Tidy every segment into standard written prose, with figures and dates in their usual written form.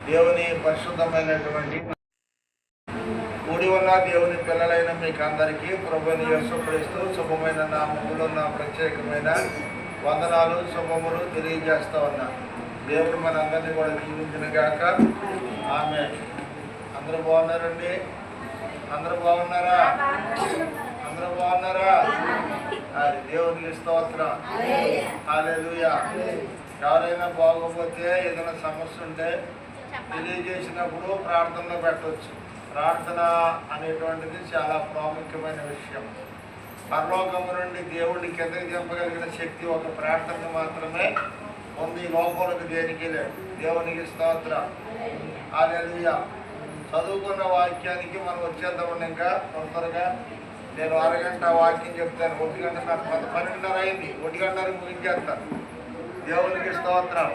దేవుని పరిశుద్ధమైనటువంటి కూడి ఉన్న దేవుని పిల్లలైన మీకు అందరికీ ప్రభువుని యేసుక్రీస్తు శుభమైన నామములో నా ప్రత్యేకమైన వందనాలు శుభములు తెలియజేస్తా ఉన్నా. దేవుడు మన అందరినీ కూడా దీవించిన గాక. ఆమె అందరూ బాగున్నారండి? అందరూ బాగున్నారా? అందరూ బాగున్నారా? అది దేవునికి స్తోత్రం. హల్లెలూయా. ఎవరైనా బాగోకపోతే ఏదైనా సమస్య ఉంటే తెలియజేసినప్పుడు ప్రార్థనలో పెట్టవచ్చు. ప్రార్థన అనేటువంటిది చాలా ప్రాముఖ్యమైన విషయం. పరలోకము నుండి దేవుడిని కిందకి దింపగలిగిన శక్తి ఒక ప్రార్థన మాత్రమే ఉంది. లోపలికి దేనికి లేదు. దేవునికి స్తోత్రం. హల్లెలూయా. చదువుకున్న వాక్యానికి మనం వచ్చేద్దామని ఇంకా తొందరగా నేను అరగంట వాక్యం చెప్తాను. 1 గంట నాకు 12:30 అయింది. 1 గంటకి ముగించేస్తాను. దేవునికి స్తోత్రం.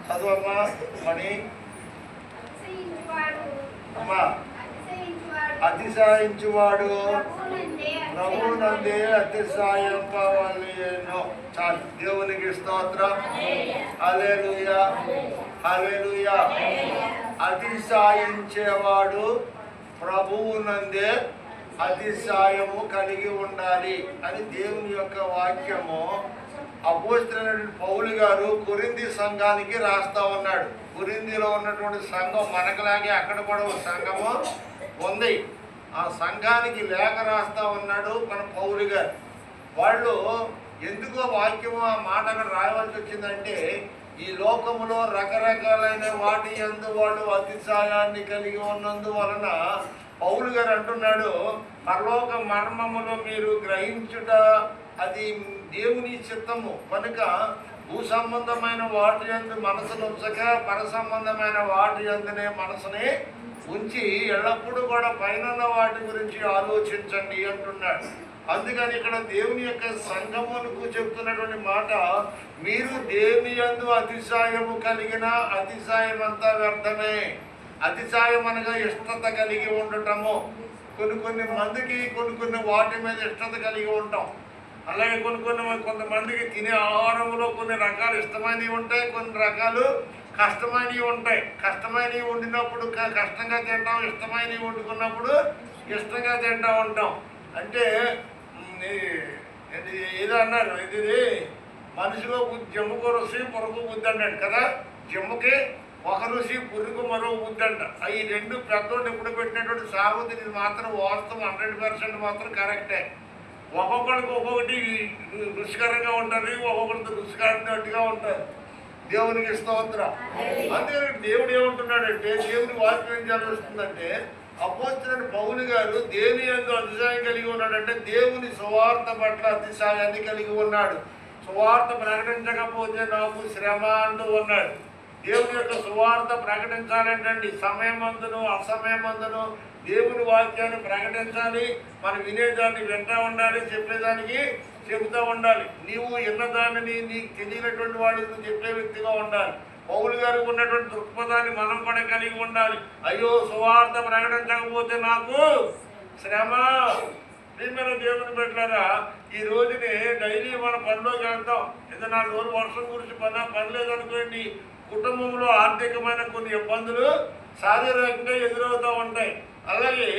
చదువమ్మా మణి. అమ్మా, అతిశయించువాడు ప్రభువునందే అతిశయం కావాలేనో. చాలు. దేవునికి స్తోత్రం. హల్లెలూయా. హల్లెలూయా. అతిశయించేవాడు ప్రభువునందే అతిశయము కలిగి ఉండాలి అని దేవుని యొక్క వాక్యము అపోస్తలుడైన పౌలు గారు కొరింథీ సంఘానికి రాస్తా ఉన్నాడు. కొరింథీలో ఉన్నటువంటి సంఘం మనకులాగే అక్కడ కూడా ఒక సంఘము ఉంది. ఆ సంఘానికి లేఖ రాస్తా ఉన్నాడు మన పౌలు గారు. వాళ్ళు ఎందుకో వాక్యము ఆ మాట అక్కడ రాయవలసి వచ్చిందంటే, ఈ లోకములో రకరకాలైన వాటి యందు వాళ్ళు అతిశయాన్ని కలిగి ఉన్నందువలన పౌలు గారు అంటున్నాడు, పరలోక మర్మములో మీరు గ్రహించుట అది దేవుని చిత్తము కనుక భూ సంబంధమైన వాటి యందు మనసును ఉంచక పర సంబంధమైన వాటి యందునే మనసుని ఉంచి ఎల్లప్పుడూ కూడా పైన వాటి గురించి ఆలోచించండి అంటున్నాడు. అందుకని ఇక్కడ దేవుని యొక్క సంగమునకు చెప్తున్నటువంటి మాట, మీరు దేవుని యందు అతిశయము కలిగిన అతిశయం అంతా వ్యర్థమే. అతిశయం అనగా ఇష్టత కలిగి ఉండటము. కొన్ని మందికి కొన్ని వాటి మీద ఇష్టత కలిగి ఉంటాం. అలాగే కొంతమందికి తినే ఆహారంలో కొన్ని రకాలు ఇష్టమైనవి ఉంటాయి, కొన్ని రకాలు కష్టమైనవి ఉంటాయి. కష్టమైనవి వండినప్పుడు కష్టంగా తింటాం, ఇష్టమైనవి వండుకున్నప్పుడు ఇష్టంగా తింటూ ఉంటాం. అంటే ఏదో అన్నారు, ఇది మనిషిలో జమ్ముకు రుచి పొరకు బుద్ధి అన్నాడు కదా. జమ్ముకి ఒక రుచి పురుగు మరో బుద్ధి అంట. అవి రెండు పెద్దోళ్ళు ఎప్పుడు పెట్టినటువంటి సాగుతుంది. ఇది మాత్రం వాస్తవం, 100% మాత్రం కరెక్టే. ఒక్కొక్కడికి ఒక్కొక్కటి రుచికరంగా ఉంటుంది, ఒక్కొక్కరితో రుచికరంగా ఉంటుంది. దేవునికి స్తోత్రం. అందుకని దేవుడు ఏమంటున్నాడంటే, దేవుని వాక్యం ఏం చదివిస్తుందంటే, అపోస్తలుడైన పౌలు గారు దేవుని యందు అతిశయం కలిగి ఉన్నాడంటే దేవుని సువార్త పట్ల అతిశయాన్ని కలిగి ఉన్నాడు. సువార్త ప్రకటించకపోతే నాకు శ్రమ అంటూ ఉన్నాడు. దేవుని యొక్క సువార్త ప్రకటించాలంటండి, సమయమందును అసమయమందును దేవుని వాక్యాన్ని ప్రకటించాలి. మనం వినేదాన్ని వింటూ ఉండాలి, చెప్పేదానికి చెబుతూ ఉండాలి. నీవు విన్నదానిని నీకు తెలియనటువంటి వాడికి చెప్పే వ్యక్తిగా ఉండాలి. పౌలు గారికి ఉన్నటువంటి దృక్పథాన్ని మనం కూడా కలిగి ఉండాలి. అయ్యో సువార్త ప్రకటించకపోతే నాకు శ్రమ. ప్రియమైన దేవుని పెట్టారా, ఈ రోజుని డైలీ మన పనిలోకి వెళ్తాం. ఏదో 4 రోజులు వర్షం గురించి పని లేదనుకోండి, కుటుంబంలో ఆర్థికమైన కొన్ని ఇబ్బందులు శారీరకంగా ఎదురవుతూ ఉంటాయి. అలాగే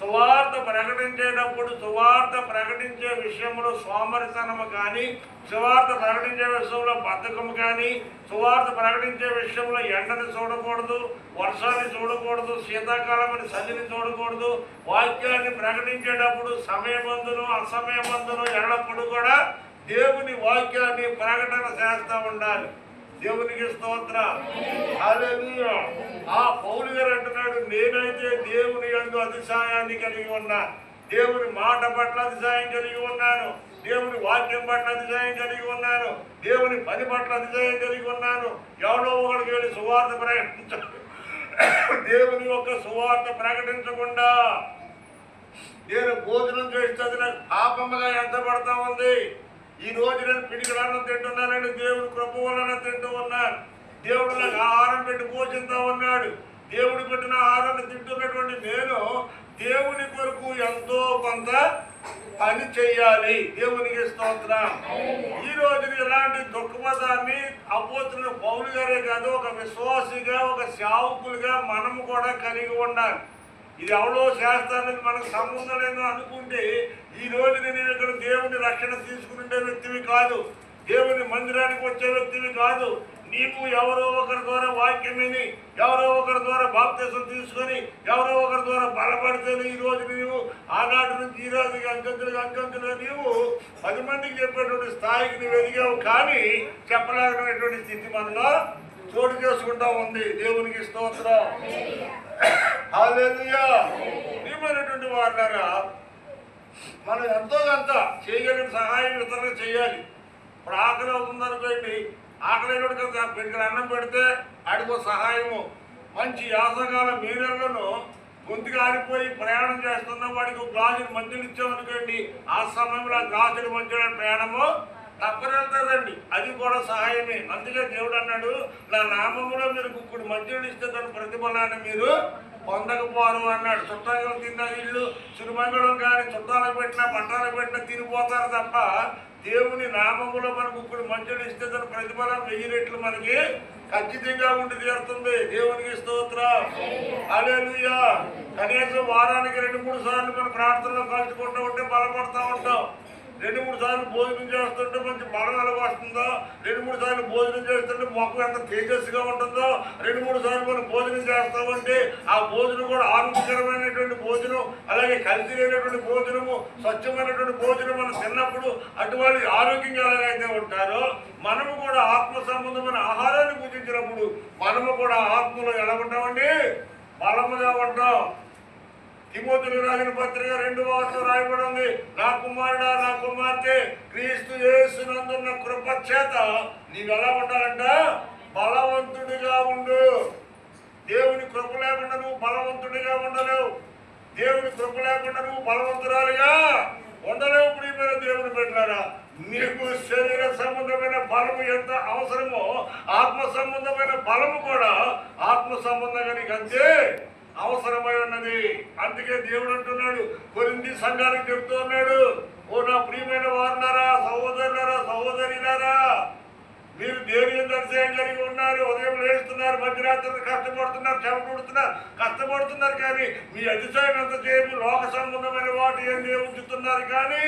సువార్త ప్రకటించేటప్పుడు సువార్త ప్రకటించే విషయంలో సోమరితనము కానీ, సువార్త ప్రకటించే విషయంలో బద్ధకము కానీ, సువార్త ప్రకటించే విషయంలో ఎండని చూడకూడదు, వర్షాన్ని చూడకూడదు, శీతాకాలమని చలిని చూడకూడదు. వాక్యాన్ని ప్రకటించేటప్పుడు సమయమందును అసమయమందును ఎల్లప్పుడూ కూడా దేవుని వాక్యాన్ని ప్రకటన చేస్తూ ఉండాలి. దేవునికి స్తోత్రం. హల్లెలూయా. ఆ పౌలు గారు అంటున్నాడు, నేనైతే దేవుని యందు అతిశయాన్ని కలిగి ఉన్నాను, దేవుని మాట పట్ల అతిశయం కలిగి ఉన్నాను, దేవుని వాక్యం పట్ల అతిశయం కలిగి ఉన్నాను, దేవుని పని పట్ల అతిశయం కలిగి ఉన్నాను. ఎవడో ఒకడికి వెళ్ళి సువార్త ప్రకటించాలి. దేవుని యొక్క సువార్త ప్రకటించకుండా నేను భోజనం చేస్తే నాకు పాపముగా ఎంత పడతా ఉంది. ఈ రోజు నేను పిడికలన్న తింటున్నానని దేవుని కృప వలన తింటూ ఉన్నాను. దేవుడు నాకు ఆహారం పెట్టి పోషిస్తూ ఉన్నాడు. దేవుడు పెట్టిన ఆహారాన్ని తింటున్నటువంటి నేను దేవుని కొరకు ఎంతో కొంత పని చెయ్యాలి. దేవునికి స్తోత్రం. ఈ రోజు ఇలాంటి దృక్పథాన్ని అపోస్తులైన పౌలు గారే కాదు, ఒక విశ్వాసిగా, ఒక సేవకులుగా మనము కూడా కలిగి ఉండాలి. ఇది ఎవరో చేస్తానని మనకు సంబంధం లేదు అనుకుంటే ఈ రోజు నేను ఇక్కడ దేవుని రక్షణ తీసుకునే వ్యక్తివి కాదు, దేవుని మందిరానికి వచ్చే వ్యక్తివి కాదు. నీకు ఎవరో ఒకరి ద్వారా వాక్యం విని, ఎవరో ఒకరి ద్వారా బాప్తిసం తీసుకొని, ఎవరో ఒకరి ద్వారా బలపడితేనే ఈ రోజు నీవు ఆనాటి నుంచి ఈ రోజుకి అంచెంచులుగా నీవు 10 మందికి చెప్పేటువంటి స్థాయికి నువ్వు ఎదిగావు. కానీ చెప్పలేనటువంటి స్థితి మనలో చోటు చేసుకుంటా ఉంది. దేవునికి స్తోత్రం. హల్లెలూయా. ప్రియమైనటువంటి వారులారా, మనం ఎంతో కొంత చేయగలిగిన సహాయం ఇతరులకు చేయాలి. ఇప్పుడు ఆకలి అవుతుంది అనుకోండి, ఆకలినోడు కదా పెద్దలు అన్నం పెడితే ఆడికో సహాయము. మంచి యాసకాల మీరెళ్లను గొంతుగా ఆరిపోయి ప్రయాణం చేస్తున్న వాడికి ఒక గ్లాసులు మంచులు ఇచ్చామనుకోండి, ఆ సమయంలో ఆ గ్లాసులు మంచుల ప్రయాణము తప్పనెళ్తుందండి. అది కూడా సహాయమే. అందుకే దేవుడు అన్నాడు, నా నామములో మీరు కుక్కుడు మంచులు ఇస్తే దాని ప్రతిఫలాన్ని మీరు పొందకపోరు అన్నాడు. చుట్టాలు తిన్న ఇల్లు సిరిమంగళం కానీ చుట్టాలకు పెట్టినా పట్టాలకు పెట్టినా తినిపోతారు తప్ప దేవుని నామములో మనకు ఇప్పుడు మంచులు ఇస్తే దాని ప్రతిఫలం 1000 రెట్లు మనకి ఖచ్చితంగా ఉండి తీరుతుంది. దేవునికి స్తోత్రం. హల్లెలూయా. కనీసం వారానికి 2-3 సార్లు మన ప్రార్థనలో కలుసుకుంటూ ఉంటే బలపడతా ఉంటాం. 2-3 సార్లు భోజనం చేస్తుంటే మంచి బలం ఎలా వస్తుందో, 2-3 సార్లు భోజనం చేస్తుంటే మొక్క ఎంత తేజస్సుగా ఉంటుందో, 2-3 సార్లు మనం భోజనం చేస్తామంటే ఆ భోజనం కూడా ఆరోగ్యకరమైనటువంటి భోజనం, అలాగే కలిసి లేనటువంటి భోజనము, స్వచ్ఛమైనటువంటి భోజనం మనం తిన్నప్పుడు అటువంటి ఆరోగ్యంగా ఎలాగైతే ఉంటారో మనము కూడా ఆత్మ సంబంధమైన ఆహారాన్ని పూజించినప్పుడు మనము కూడా ఆత్మలో ఎలా ఉంటామండి? బలముగా ఉంటాం. తిమోతికి రాసిన పత్రిక 2వ రాయబడి ఉంది, నా కుమారుడా, నా కుమార్తె, క్రీస్తు యేసునందున్న కృప చేత నీవెలా ఉండాలంట? బలవంతుడిగా ఉండు. దేవుని కృప లేకుండా నువ్వు బలవంతుడిగా ఉండలేవు. దేవుని కృప లేకుండా నువ్వు బలవంతురాలుగా ఉండలేవు. ప్రియమైన దేవుని బిడ్డలారా, నీకు శరీర సంబంధమైన బలము ఎంత అవసరమో ఆత్మ సంబంధమైన బలము కూడా ఆత్మ సంబంధంగా నీకు అంతే అవసరమై ఉన్నది. అందుకే దేవుడు అంటున్నాడు, కొరింథీ సంఘానికి చెప్తూ ఉన్నాడు, ఓ నా ప్రియమైన వారులారా, సహోదరులారా, సహోదరులారా, మీరు దేవుని యందు అతిశయం కలిగి ఉన్నారు. ఉదయం లేస్తున్నారు, మధ్యరాత్రి కష్టపడుతున్నారు, కష్టపడుతున్నారు కానీ మీ అతిశయం ఎంత చేయము లోక సంబంధమైన వాటి యందు ఉంచుతున్నారు. కానీ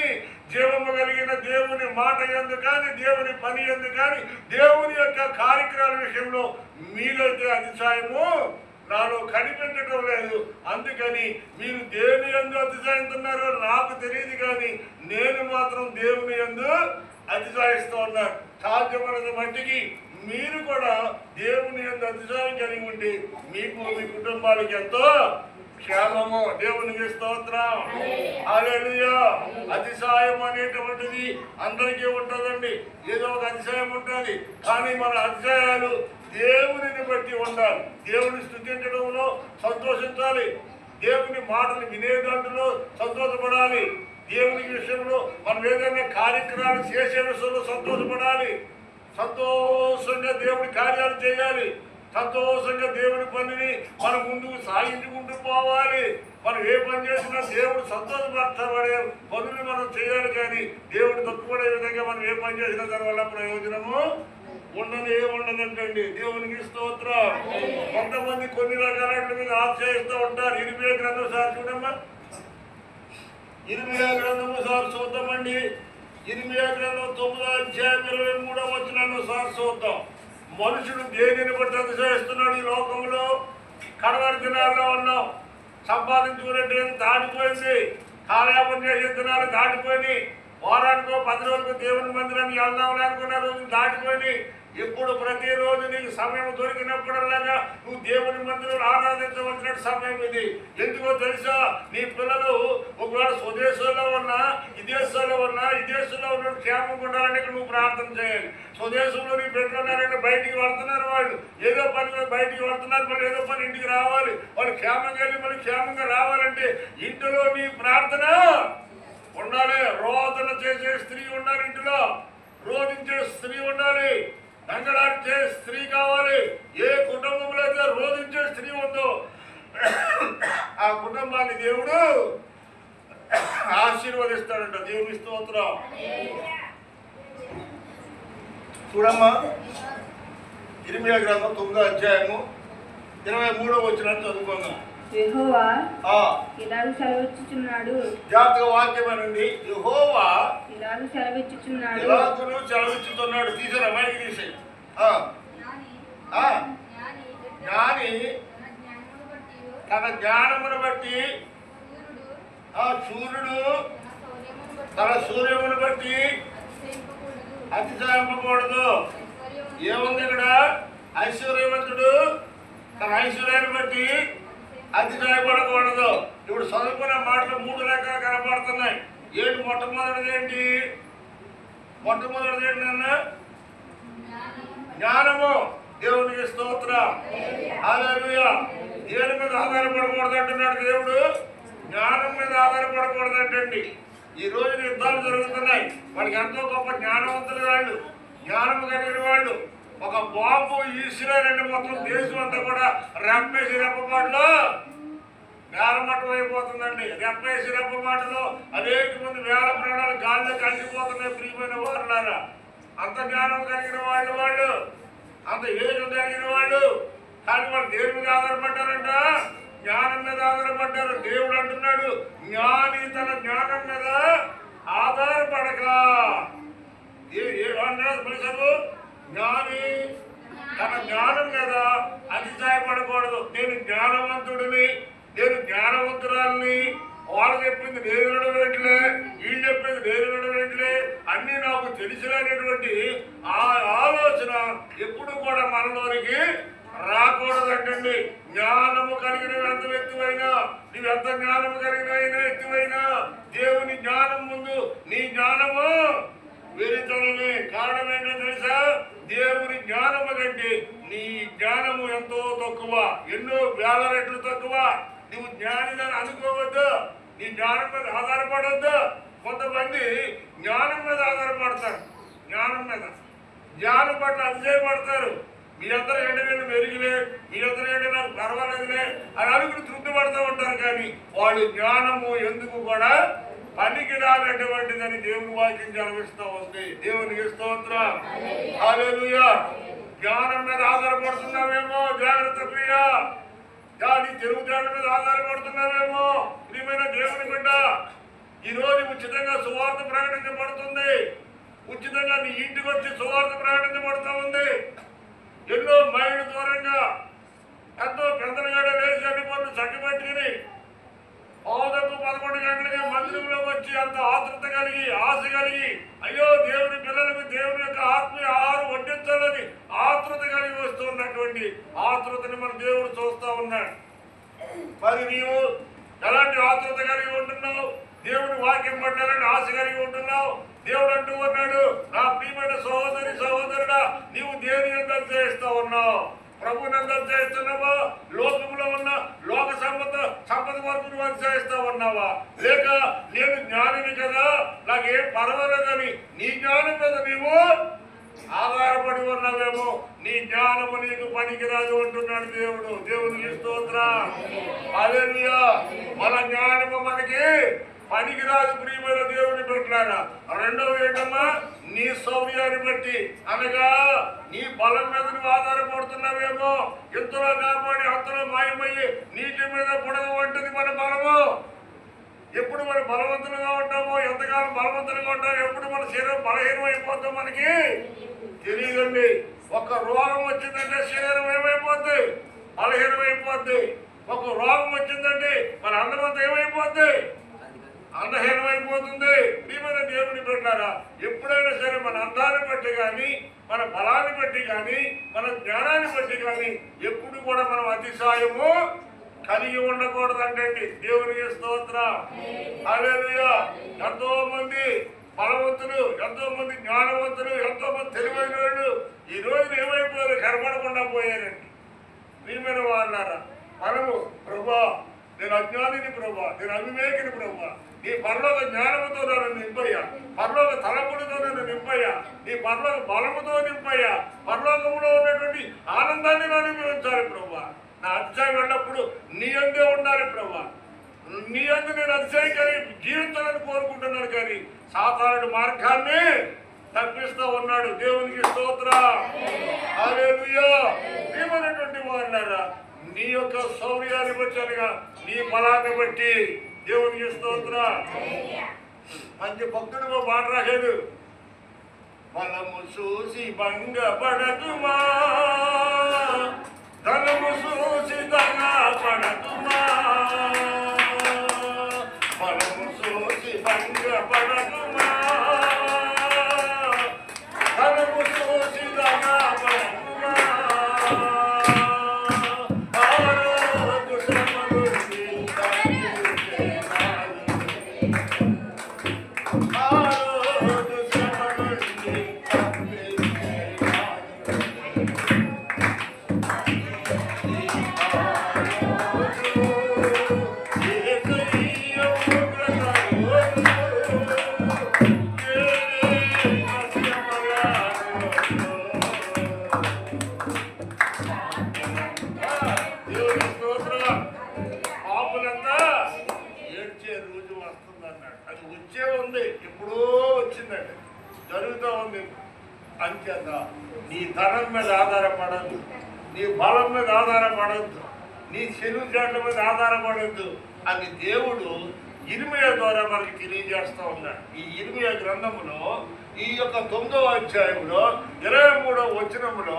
జీవము కలిగిన దేవుని మాట యందు కానీ, దేవుని పని యందు కానీ, దేవుని యొక్క కార్యక్రమాల విషయంలో మీరైతే అతిశయము నాలో కనిపెట్టడం లేదు. అందుకని మీరు దేవుని యందు అతిశయిస్తున్నారో నాకు తెలియదు, కానీ నేను మాత్రం దేవుని యందు అతిశయిస్తూ ఉన్నాను. సాధ్యమైనంత మట్టికి మీరు కూడా దేవుని యందు అతిశయం కలిగి ఉండి మీకు మీ కుటుంబాలకి ఎంతో క్షేమము. దేవునికి స్తోత్రం. హల్లెలూయా. అతిశయం అనేటువంటిది అందరికీ ఉంటుందండి. ఏదో ఒక అతిశయం ఉంటుంది, కానీ మన అతిశయాలు దేవునిని బట్టి ఉండాలి. దేవుని స్తుతించడంలో సంతోషించాలి, దేవుని మాటలు వినేదాంట్లో సంతోషపడాలి, దేవుని విషయంలో మనం ఏదైనా కార్యక్రమాలు చేసే విషయంలో సంతోషపడాలి, సంతోషంగా దేవుని కార్యాలు చేయాలి, సంతోషంగా దేవుని పనిని మనం ముందుకు సాగించుకుంటూ పోవాలి. మనం ఏ పని చేసినా దేవుడు సంతోషపడే పనులు మనం చేయాలి. కానీ దేవుడు తక్కువడే విధంగా మనం ఏ పని చేసినా దానివల్ల ప్రయోజనము ఉండదంటండి. దేవునికి స్తోత్రం. కొంతమంది కొన్ని రకాల మీద ఆశ్రయిస్తూ ఉంటారు. 20 గ్రంథం సార్ చూడమ్మా, 20 గ్రంథము సార్ చూద్దామండి. 20 గ్రంథం 9వ అధ్యాయం 23వ వచనాన్ని సార్ చూద్దాం. మనుషుడు దేనిని బట్టి అతిశయిస్తున్నాడు? ఈ లోకంలో కడవరి దినాల్లో ఉన్నాం. సంపాదించుకునే దాటిపోయింది, కాలయాపన చేసే దినాలు దాటిపోయి, వారానికో 10 రోజులకు దేవుని మందిరానికి వెళ్దాం అనుకున్న రోజులు దాటిపోయి, ఇప్పుడు ప్రతిరోజు నీకు సమయం దొరికినప్పుడల్లాగా నువ్వు దేవుని మందిరం ఆరాధించవలసిన సమయం ఇది. ఎందుకో తెలుసా? నీ పిల్లలు ఒకవేళ స్వదేశంలో ఉన్నా, విదేశాల్లో ఉన్నా, విదేశంలో ఉన్న క్షేమం ఉండాలని నువ్వు ప్రార్థన చేయాలి. స్వదేశంలో నీ బిడ్డలు ఉన్నారంటే బయటికి వెళ్తున్నారు, వాళ్ళు ఏదో పని మీద బయటికి వెళ్తున్నారు, మళ్ళీ ఏదో పని ఇంటికి రావాలి. వాళ్ళు క్షేమంగా వెళ్ళి మళ్ళీ క్షేమంగా రావాలంటే ఇంటిలో నీ ప్రార్థన ఉండాలి. రోదన చేసే స్త్రీ ఉండాలి, ఇంటిలో రోధించే స్త్రీ ఉండాలి, దంగలాడిచే స్త్రీ కావాలి. ఏ కుటుంబంలో అయితే రోధించే స్త్రీ ఉందో ఆ కుటుంబాన్ని దేవుడు ఆశీర్వదిస్తాడంట. దేవుని స్తోత్రం. చూడమ్మా, ఇర్మియా గ్రంథం 9వ అధ్యాయము 23వ వచనం చదువుకుందాం. యెహోవా ఇలాగ సెలవిచ్చుచున్నాడు. జాగ్రత్తగా వాక్యమేనండి. యెహోవా ఇలాగ సెలవిచ్చుచున్నాడు. ఇలాగును సెలవిచ్చుతున్నాడు. తీసారా? మైకి తీసేయి. జ్ఞాని తన జ్ఞానమును బట్టి సూర్యుడు తన సూర్యమును బట్టి అతిశయింపకూడదు. ఏముంది ఇక్కడ? ఐశ్వర్యవంతుడు తన ఐశ్వర్యాన్ని బట్టి అతిశయపడకూడదు. ఇప్పుడు చదువుకున్న మాటలు 3 రకాలు కనపడుతున్నాయి. ఏంటి? మొట్టమొదటిది ఏంటి? మొట్టమొదటిది ఏంటన్నా? జ్ఞానము. దేవునికి స్తోత్రం. హల్లెలూయా. దేని మీద ఆధారపడకూడదు అంటున్నాడు దేవుడు? జ్ఞానం మీద ఆధారపడకూడదంటండి. ఈ రోజు యుద్ధాలు జరుగుతున్నాయి. వాళ్ళకి ఎంతో గొప్ప జ్ఞానవంతులు వాళ్ళు, జ్ఞానము కలిగిన వాళ్ళు. ఒక బాంబు ఈశ్వరండి మొత్తం దేశం అంతా కూడా రెప్పేసి రెప్పపాటులో నేలమట్టం అయిపోతుందండి. రెప్పేసి రెప్పపాటులో అనేక మంది వేల ప్రాణాలు గాల్లో కలిసిపోతున్నాయి. ప్రియమైన వారులారా, అంత జ్ఞానం కలిగిన వాళ్ళు, అంత ఏజం కలిగిన వాళ్ళు, కానీ వాళ్ళు దేని మీద ఆధారపడ్డారంట? జ్ఞానం మీద ఆధారపడ్డారు. దేవుడు అంటున్నాడు, జ్ఞాని తన జ్ఞానం మీద ఆధారపడక. ఏమన్నాడు మనుషులు? జ్ఞాని తన జ్ఞానం మీద అతిశయపడకూడదు. నేను జ్ఞానవంతుడిని, నేను జ్ఞానవంతురాలని, వాళ్ళు చెప్పింది నేను వినట్లే, వీళ్ళు చెప్పింది నేను వినట్లే, అన్నీ నాకు తెలిసినటువంటి ఆ ఆలోచన ఎప్పుడు కూడా మనలోనికి రాకూడదంటండి. జ్ఞానము కలిగిన ఎంత వ్యక్తివైనా, నువ్వెంత జ్ఞానము కలిగిన వ్యక్తివైనా, దేవుని జ్ఞానం ముందు నీ జ్ఞానము వెరితనమే. కారణం ఏంటో తెలుసా? దేవుని జ్ఞానము కంటే నీ జ్ఞానము ఎంతో తక్కువ, ఎన్నో వేల రెట్లు తక్కువ. నువ్వు జ్ఞానిదని అనుకోవద్దు, నీ జ్ఞానం మీద ఆధారపడవద్దు. కొంతమంది జ్ఞానం మీద ఆధారపడతారు, జ్ఞానం పట్ల అతిశయపడతారు. మీ అందరూ ఏంటంటే మెరుగులే, మీ అందరూ ఏంటంటే నాకు పర్వాలేదులే అని అనుకుని తృప్తి పడుతూ ఉంటారు. కానీ వాళ్ళు జ్ఞానము ఎందుకు కూడా పనికి రానటువంటిదని దేవుని వాక్యం జన్మిస్తూ ఉంది. దేవునికి స్తోత్రం. హల్లెలూయా. జ్ఞానం మీద ఆధారపడుతున్నావేమో, జాగ్రత్త ప్రియా. కానీ తెలుగుదేవుల మీద ఆధారపడుతున్నావేమో, ప్రియమైన దేవుని బిడ్డ. ఈరోజు ఉచితంగా సువార్త ప్రకటించబడుతుంది. ఉచితంగా నీ ఇంటికి వచ్చి సువార్త ప్రకటించబడుతూ ఉంది. ఎన్నో మైళ్ళు దూరంగా ఎంతో పెద్దలుగా లేచి అన్ని పనులు చక్కబెట్టుకుని 11 గంటలకి మందిరంలో వచ్చి అంత ఆతృత కలిగి, ఆశ కలిగి, అయ్యో దేవుని పిల్లలకు దేవుని యొక్క ఆత్మీయ ఆహారం వడ్డించాలని ఆతృత కలిగి వస్తున్నటువంటి ఆతృతని మన దేవుడు చూస్తూ ఉన్నాడు. మరి నీవు ఎలాంటి ఆతృత కలిగి ఉంటున్నావు? దేవుని వాక్యం పట్టాలని ఆశ కలిగి ఉంటున్నావు. దేవుడు అంటూ ఉన్నాడు, నా ప్రియమైన సహోదరి సహోదరుడా, నీవు దేని ఎంత చేస్తూ ఉన్నావు? ప్రభుని ఎంత చేస్తున్నావా? లోకంలో ఉన్న లోక సంపద వరకు నువ్వు చేస్తూ ఉన్నావా? లేక నేను జ్ఞానిని కదా, నాకేం పర్వాలేదని నీ జ్ఞానం మీద నీవు ఆధారపడి ఉన్నావేమో. నీ జ్ఞానము నీకు పనికిరాదు అంటున్నాడు దేవుడు. దేవునికి స్తోత్రం. హల్లెలూయా. మన జ్ఞానము మనకి పనికిరాదు ప్రియమైన దేవుని పెట్టారా. రెండవది ఏంటమ్మా? నీ సౌర్యాన్ని బట్టి, అనగా నీ బలం మీద నువ్వు ఆధారపడుతున్నావేమో. ఎంతలో కాపాడి అంతలో మాయమయ్యి నీటి మీద బుడగ వంటిది మన బలము. ఎప్పుడు మనం బలవంతులుగా ఉంటామో, ఎంతకాలం బలవంతులుగా ఉంటామో, ఎప్పుడు మన శరీరం బలహీనం అయిపోతాం మనకి తెలియదండి. ఒక రోగం వచ్చిందంటే శరీరం ఏమైపోద్ది? బలహీనమైపోద్ది. ఒక రోగం వచ్చిందంటే మన అందమంతా ఏమైపోద్ది? అందహీనమైపోతుంది. ప్రియమైన దేవుని పెట్టారా, ఎప్పుడైనా సరే మన అందాన్ని బట్టి కానీ, మన బలాన్ని బట్టి కానీ, మన జ్ఞానాన్ని బట్టి కానీ ఎప్పుడు కూడా మనం అతిశయము కలిగి ఉండకూడదంటే దేవునికి స్తోత్రం. హల్లెలూయా. ఎంతో మంది బలవంతులు, ఎంతో మంది జ్ఞానవంతులు, ఎంతో మంది తెలివైన వాళ్ళు ఈ రోజున ఏమైపోయారు? కనపడకుండా పోయారండి. ప్రియమైన వాళ్ళారా, మనము ప్రభా నేను అజ్ఞానిని ప్రభా, నేను అవివేకిని ప్రభా, నీ పరలోక జ్ఞానముతో నన్ను నింపయ్యా, పరలోక తలపులతో నన్ను నింపయ్యా, నీ పరలోక బలముతో నింపయ్యా, పరలోకంలో ఉన్నటువంటి ఆనందాన్ని నన్ను అనుభవించాలి ప్రభా. నా అతిశయం వెళ్ళినప్పుడు నీ అందే ఉండాలి ప్రభా. నీ అందు నేను అతిశయం కలిగి జీవించాలని కోరుకుంటున్నాడు, కానీ సాతానుడి మార్గాన్ని తప్పిస్తూ ఉన్నాడు. దేవునికి స్తోత్రం. హల్లెలూయా. ప్రియమైనటువంటి వారులారా, నీ యొక్క శౌర్యాన్ని బట్టి అనగా నీ బలాన్ని బట్టి దేవునికి స్తోత్రం. మంచి భక్తుడు మాట రాశాడు, బలము చూసి భంగపడకుమా, ధనము చూసి పడకుమా, బలము చూసి భంగపడకుమా, ధనము చూసి పడకుమా, ఆరోగ్య శ్రమలు జరుగుతూ ఉంది. అంచేత నీ ధనం మీద ఆధారపడద్దు, నీ బలం మీద ఆధారపడద్దు, నీ చెరువుజాట్ల మీద ఆధారపడద్దు అని దేవుడు ఇర్మియా ద్వారా మనకి తెలియజేస్తూ ఉన్నాడు. ఈ ఇర్మియా గ్రంథములో ఈ యొక్క 9వ అధ్యాయంలో 23వ వచనములో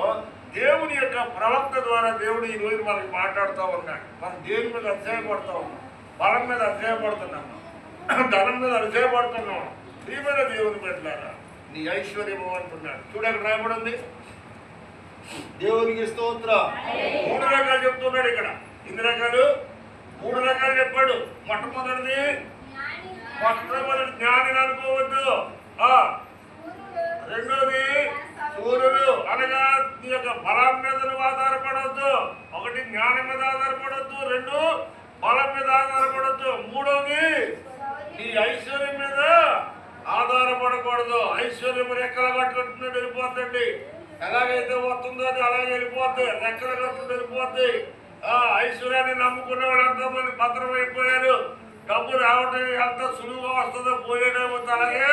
దేవుని యొక్క ప్రవక్త ద్వారా దేవుడు ఈ రోజు మనకి మాట్లాడుతూ ఉన్నాడు. మనం దేని మీద అధ్యాయపడుతూ ఉన్నాం? బలం మీద అధ్యాయపడుతున్నాము, ధనం మీద అధ్యాయపడుతున్నాము. ప్రియమైన దేవుని పెట్టారా, నీ ఐశ్వర్యము అంటున్నాడు. చూడక రాయబడి ఉంది. దేవునికి స్తోత్రం. 3 రకాలు చెప్తున్నాడు ఇక్కడ. ఎన్ని రకాలు? 3 రకాలు చెప్పాడు. మొట్టమొదటి జ్ఞాని అనుకోవద్దు. రెండోది సూర్యుడు అనగా నీ యొక్క బలం మీద నువ్వు ఆధారపడవద్దు. 1 జ్ఞానం మీద ఆధారపడవద్దు, 2 బలం మీద ఆధారపడవద్దు, 3వది నీ ఐశ్వర్యం మీద ఆధారపడకూడదు. ఐశ్వర్యం రెక్కల కట్టుకుంటున్నాడు వెళ్ళిపోద్దండి. ఎలాగైతే వస్తుందో అది అలాగే వెళ్ళిపోద్ది. రెక్కల కట్టుకుంటూ వెళ్ళిపోద్ది. ఐశ్వర్యాన్ని నమ్ముకున్న వాళ్ళు ఎంతోమంది భద్రం అయిపోయారు. డబ్బు రావటం ఎంత సులువుగా వస్తుందో పోయేటప్పుడు అలాగే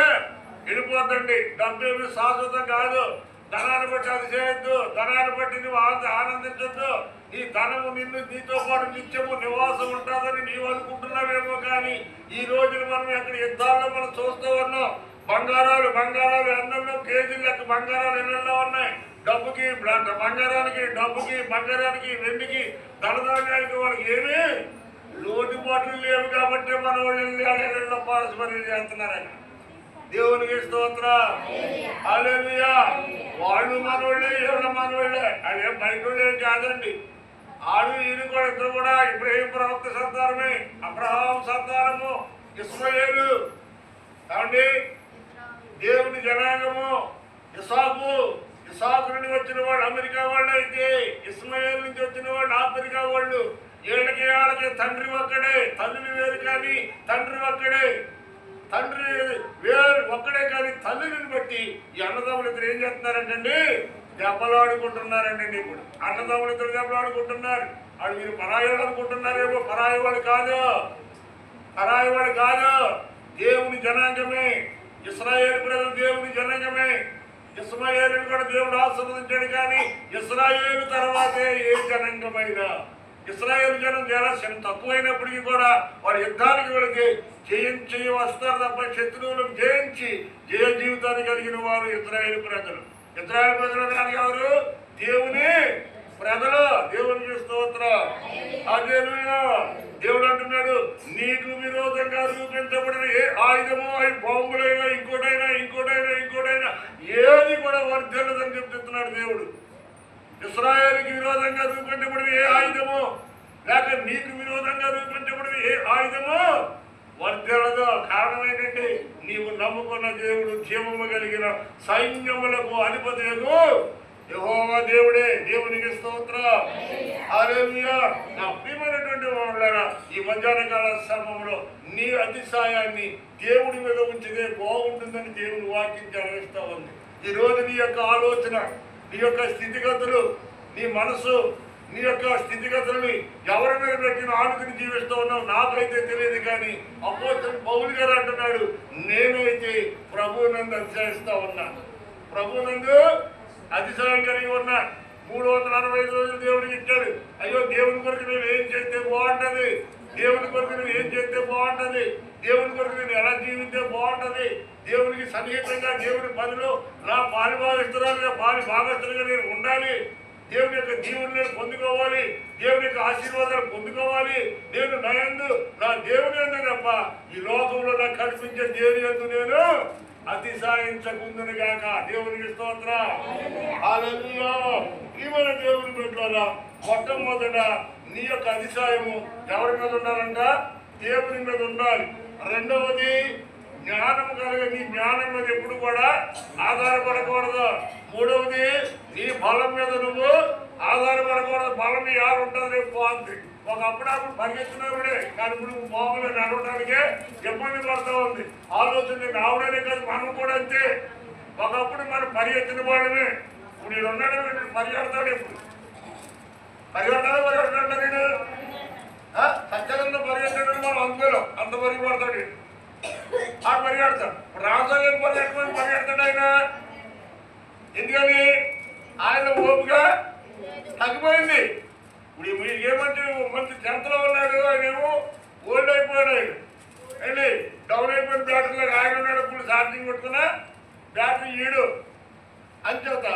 వెళ్ళిపోద్దండి. డబ్బు ఏమి శాశ్వతం కాదు. ధనాన్ని బట్టి అది చేయొద్దు, ధనాన్ని బట్టి నువ్వు ఆనందించొద్దు. ఈ ధనము నీతో పాటు నిత్యము నివాసం ఉంటుందని నీవు అనుకుంటున్నావేమో, కానీ ఈ రోజున మనం ఎక్కడ యుద్ధాల్లో మనం చూస్తూ ఉన్నాం. బంగారాలు ఎన్నెన్నో కేజీల లెక్క బంగారాలు ఎన్నెన్నో ఉన్నాయి. డబ్బుకి బంగారానికి వెండికి ధనధాన్యానికి వాళ్ళకి ఏమీ లోటుపాట్లు లేవు. కాబట్టి మన వాళ్ళు పారస్పర్యం చేస్తున్నారని దేవునికి స్తోత్రం. హల్లెలూయా. వాళ్ళు మనోళ్ళే, ఎవరు మనోళ్ళే, అదే బయట వాళ్ళే కాదండి. ఆడు ఈయన కూడా ఇద్దరు కూడా ఇబ్రాహీం ప్రవక్త సంతానమే, అబ్రహాం సంతానము, ఇస్మాయేలు కాబట్టి దేవుని జనాంగము. ఇసాకు నుండి వచ్చిన వాళ్ళు అమెరికా వాళ్ళు అయితే, ఇస్మాయేల్ నుంచి వచ్చిన వాళ్ళు ఆఫ్రికా వాళ్ళు. ఏళ్ళకి తండ్రి ఒక్కడే, తల్లిని వేరు కానీ తండ్రి ఒక్కడే. తండ్రి వేరు ఒక్కడే కానీ తల్లిని బట్టి ఈ అన్నదమ్ములు ఇద్దరు ఏం చేస్తున్నారంటండి? దెబ్బలాడుకుంటున్నారండి. ఇప్పుడు అన్నదమ్ములు ఇద్దరు దెబ్బలాడుకుంటున్నారు. వాళ్ళు మీరు పరాయివాడు అనుకుంటున్నారేమో. పరాయివాడు కాదు, దేవుని జనాంగమే. ఇశ్రాయేలు ప్రజలు దేవుని జనాంగమే. ఇస్మాయేలుని కూడా దేవుడు ఆశీర్వదించాడు, కానీ ఇశ్రాయేలు తర్వాతే ఏ జనాంగమైనా. ఇశ్రాయేలు జనం చాలా తక్కువైనప్పటికీ కూడా వారి యుద్ధానికి వెళితే జయించి వస్తారు తప్ప శత్రువులను జయించి జయ జీవితాన్ని కలిగిన వారు ఇశ్రాయేలు ప్రజలు. ఇశ్రాయేలు ప్రజలు కానీ ఎవరు? దేవుని ప్రజలు. దేవునికి స్తోత్రం. హల్లెలూయా. దేవుడు అంటున్నాడు, నీకు విరోధంగా రూపించబడిన ఏ ఆయుధమో, అవి బాంబులైనా ఇంకోటైనా ఏది కూడా వర్ధిల్లదని చెప్తున్నాడు దేవుడు. ఇశ్రాయేలుకి విరోధంగా రూపించబడిన ఏ ఆయుధమో, లేక నీకు విరోధంగా రూపించబడిన ఏ ఆయుధమో వర్ధిల్లదు. కారణం ఏంటంటే నీవు నమ్ముకున్న దేవుడు జీవము కలిగిన సైన్యములకు అధిపతియగు యెహోవా దేవుడే. దేవునికి స్తోత్రం. హల్లెలూయా. నా ప్రియమైనటువంటి వాళ్ళారా, ఈ మధ్యాహ్న కాల సమయంలో నీ అతిశయాన్ని దేవుడి మీద ఉంచితే బాగుంటుందని దేవుని వాక్యం చదివిస్తూ ఉంది. ఈరోజు నీ యొక్క ఆలోచన, నీ యొక్క స్థితిగతులు, నీ మనసు, నీ యొక్క స్థితిగతుల్ని ఎవరి మీద పెట్టిన ఆనుకుని జీవిస్తూ ఉన్నావు నాకైతే తెలియదు. కానీ అపోస్తలుడు పౌలు గారు అంటున్నాడు, నేనైతే ప్రభువునందు అతిశయిస్తా ఉన్నా, ప్రభువునందు అతిశయం కలిగి ఉన్నా. 365 రోజులు దేవుడికి ఇచ్చాడు. అయ్యో దేవుని కొరకు నేను ఏం చేస్తే బాగుంటుంది, దేవుని కొరకు నేను ఏం చేస్తే బాగుంటుంది, దేవుని కొరకు నేను ఎలా జీవిస్తే బాగుంటుంది, దేవునికి సన్నిహితంగా దేవుని పనిలో నా పాలిభాగస్తులుగా నేను ఉండాలి, దేవుని యొక్క దీవుని నేను పొందుకోవాలి, దేవుని యొక్క ఆశీర్వాదాలు పొందుకోవాలి. నేను నా దేవుని యందు తప్ప ఈ లోకంలో నాకు కనిపించే దేవుని యందు నేను అతిశయించకుందును గాక. దేవునికి స్తోత్రం. హల్లెలూయా. ఈమెన దేవుని బిడ్డలారా, మొట్టమొదట నీ యొక్క అతిశయము ఎవరి మీద ఉండాలంట? దేవుని మీద ఉండాలి. రెండవది జ్ఞానం కలిగే నీ జ్ఞానం మీద ఎప్పుడు కూడా ఆధారపడకూడదు. మూడవది నీ బలం మీద నువ్వు ఆధారపడకూడదు. బలం యారు ఉంటుంది రేపు పోతుంది. ఒకప్పుడు పరిగెత్తినప్పుడే కానీ ఇప్పుడు మామూలుగా నడవడానికే ఇబ్బంది పడుతూ ఉంది. ఆలోచన రావడానే కాదు, మనం కూడా అంతే. ఒకప్పుడు మనం పరిగెత్తిన వాళ్ళమే, ఇప్పుడు నేను ఉన్నాడు పరిగెడతాడు. ఇప్పుడు పరిగెడతాడు నేను సత్యంగా పరిగెత్తాడు. మనం అందులో అంత పరిగెడతాడు, ఆడు పరిగెడతాడు. రాజాగారు పరిగెడతాడు ఆయన. ఎందుకని ఆయన ఓపుగా తగ్గిపోయింది. ఇప్పుడు మీరు ఏమంటే మంచి టెన్త్లో ఉన్నాడు, ఆయన ఏమో ఓల్డ్ అయిపోయాడు. ఆయన అండి డౌన్ అయిపోయిన బ్యాటరీలో ఆయన ఉన్నాడు. ఇప్పుడు ఛార్జింగ్ పెట్టుకున్నా బ్యాటరీ ఈడు అంచేత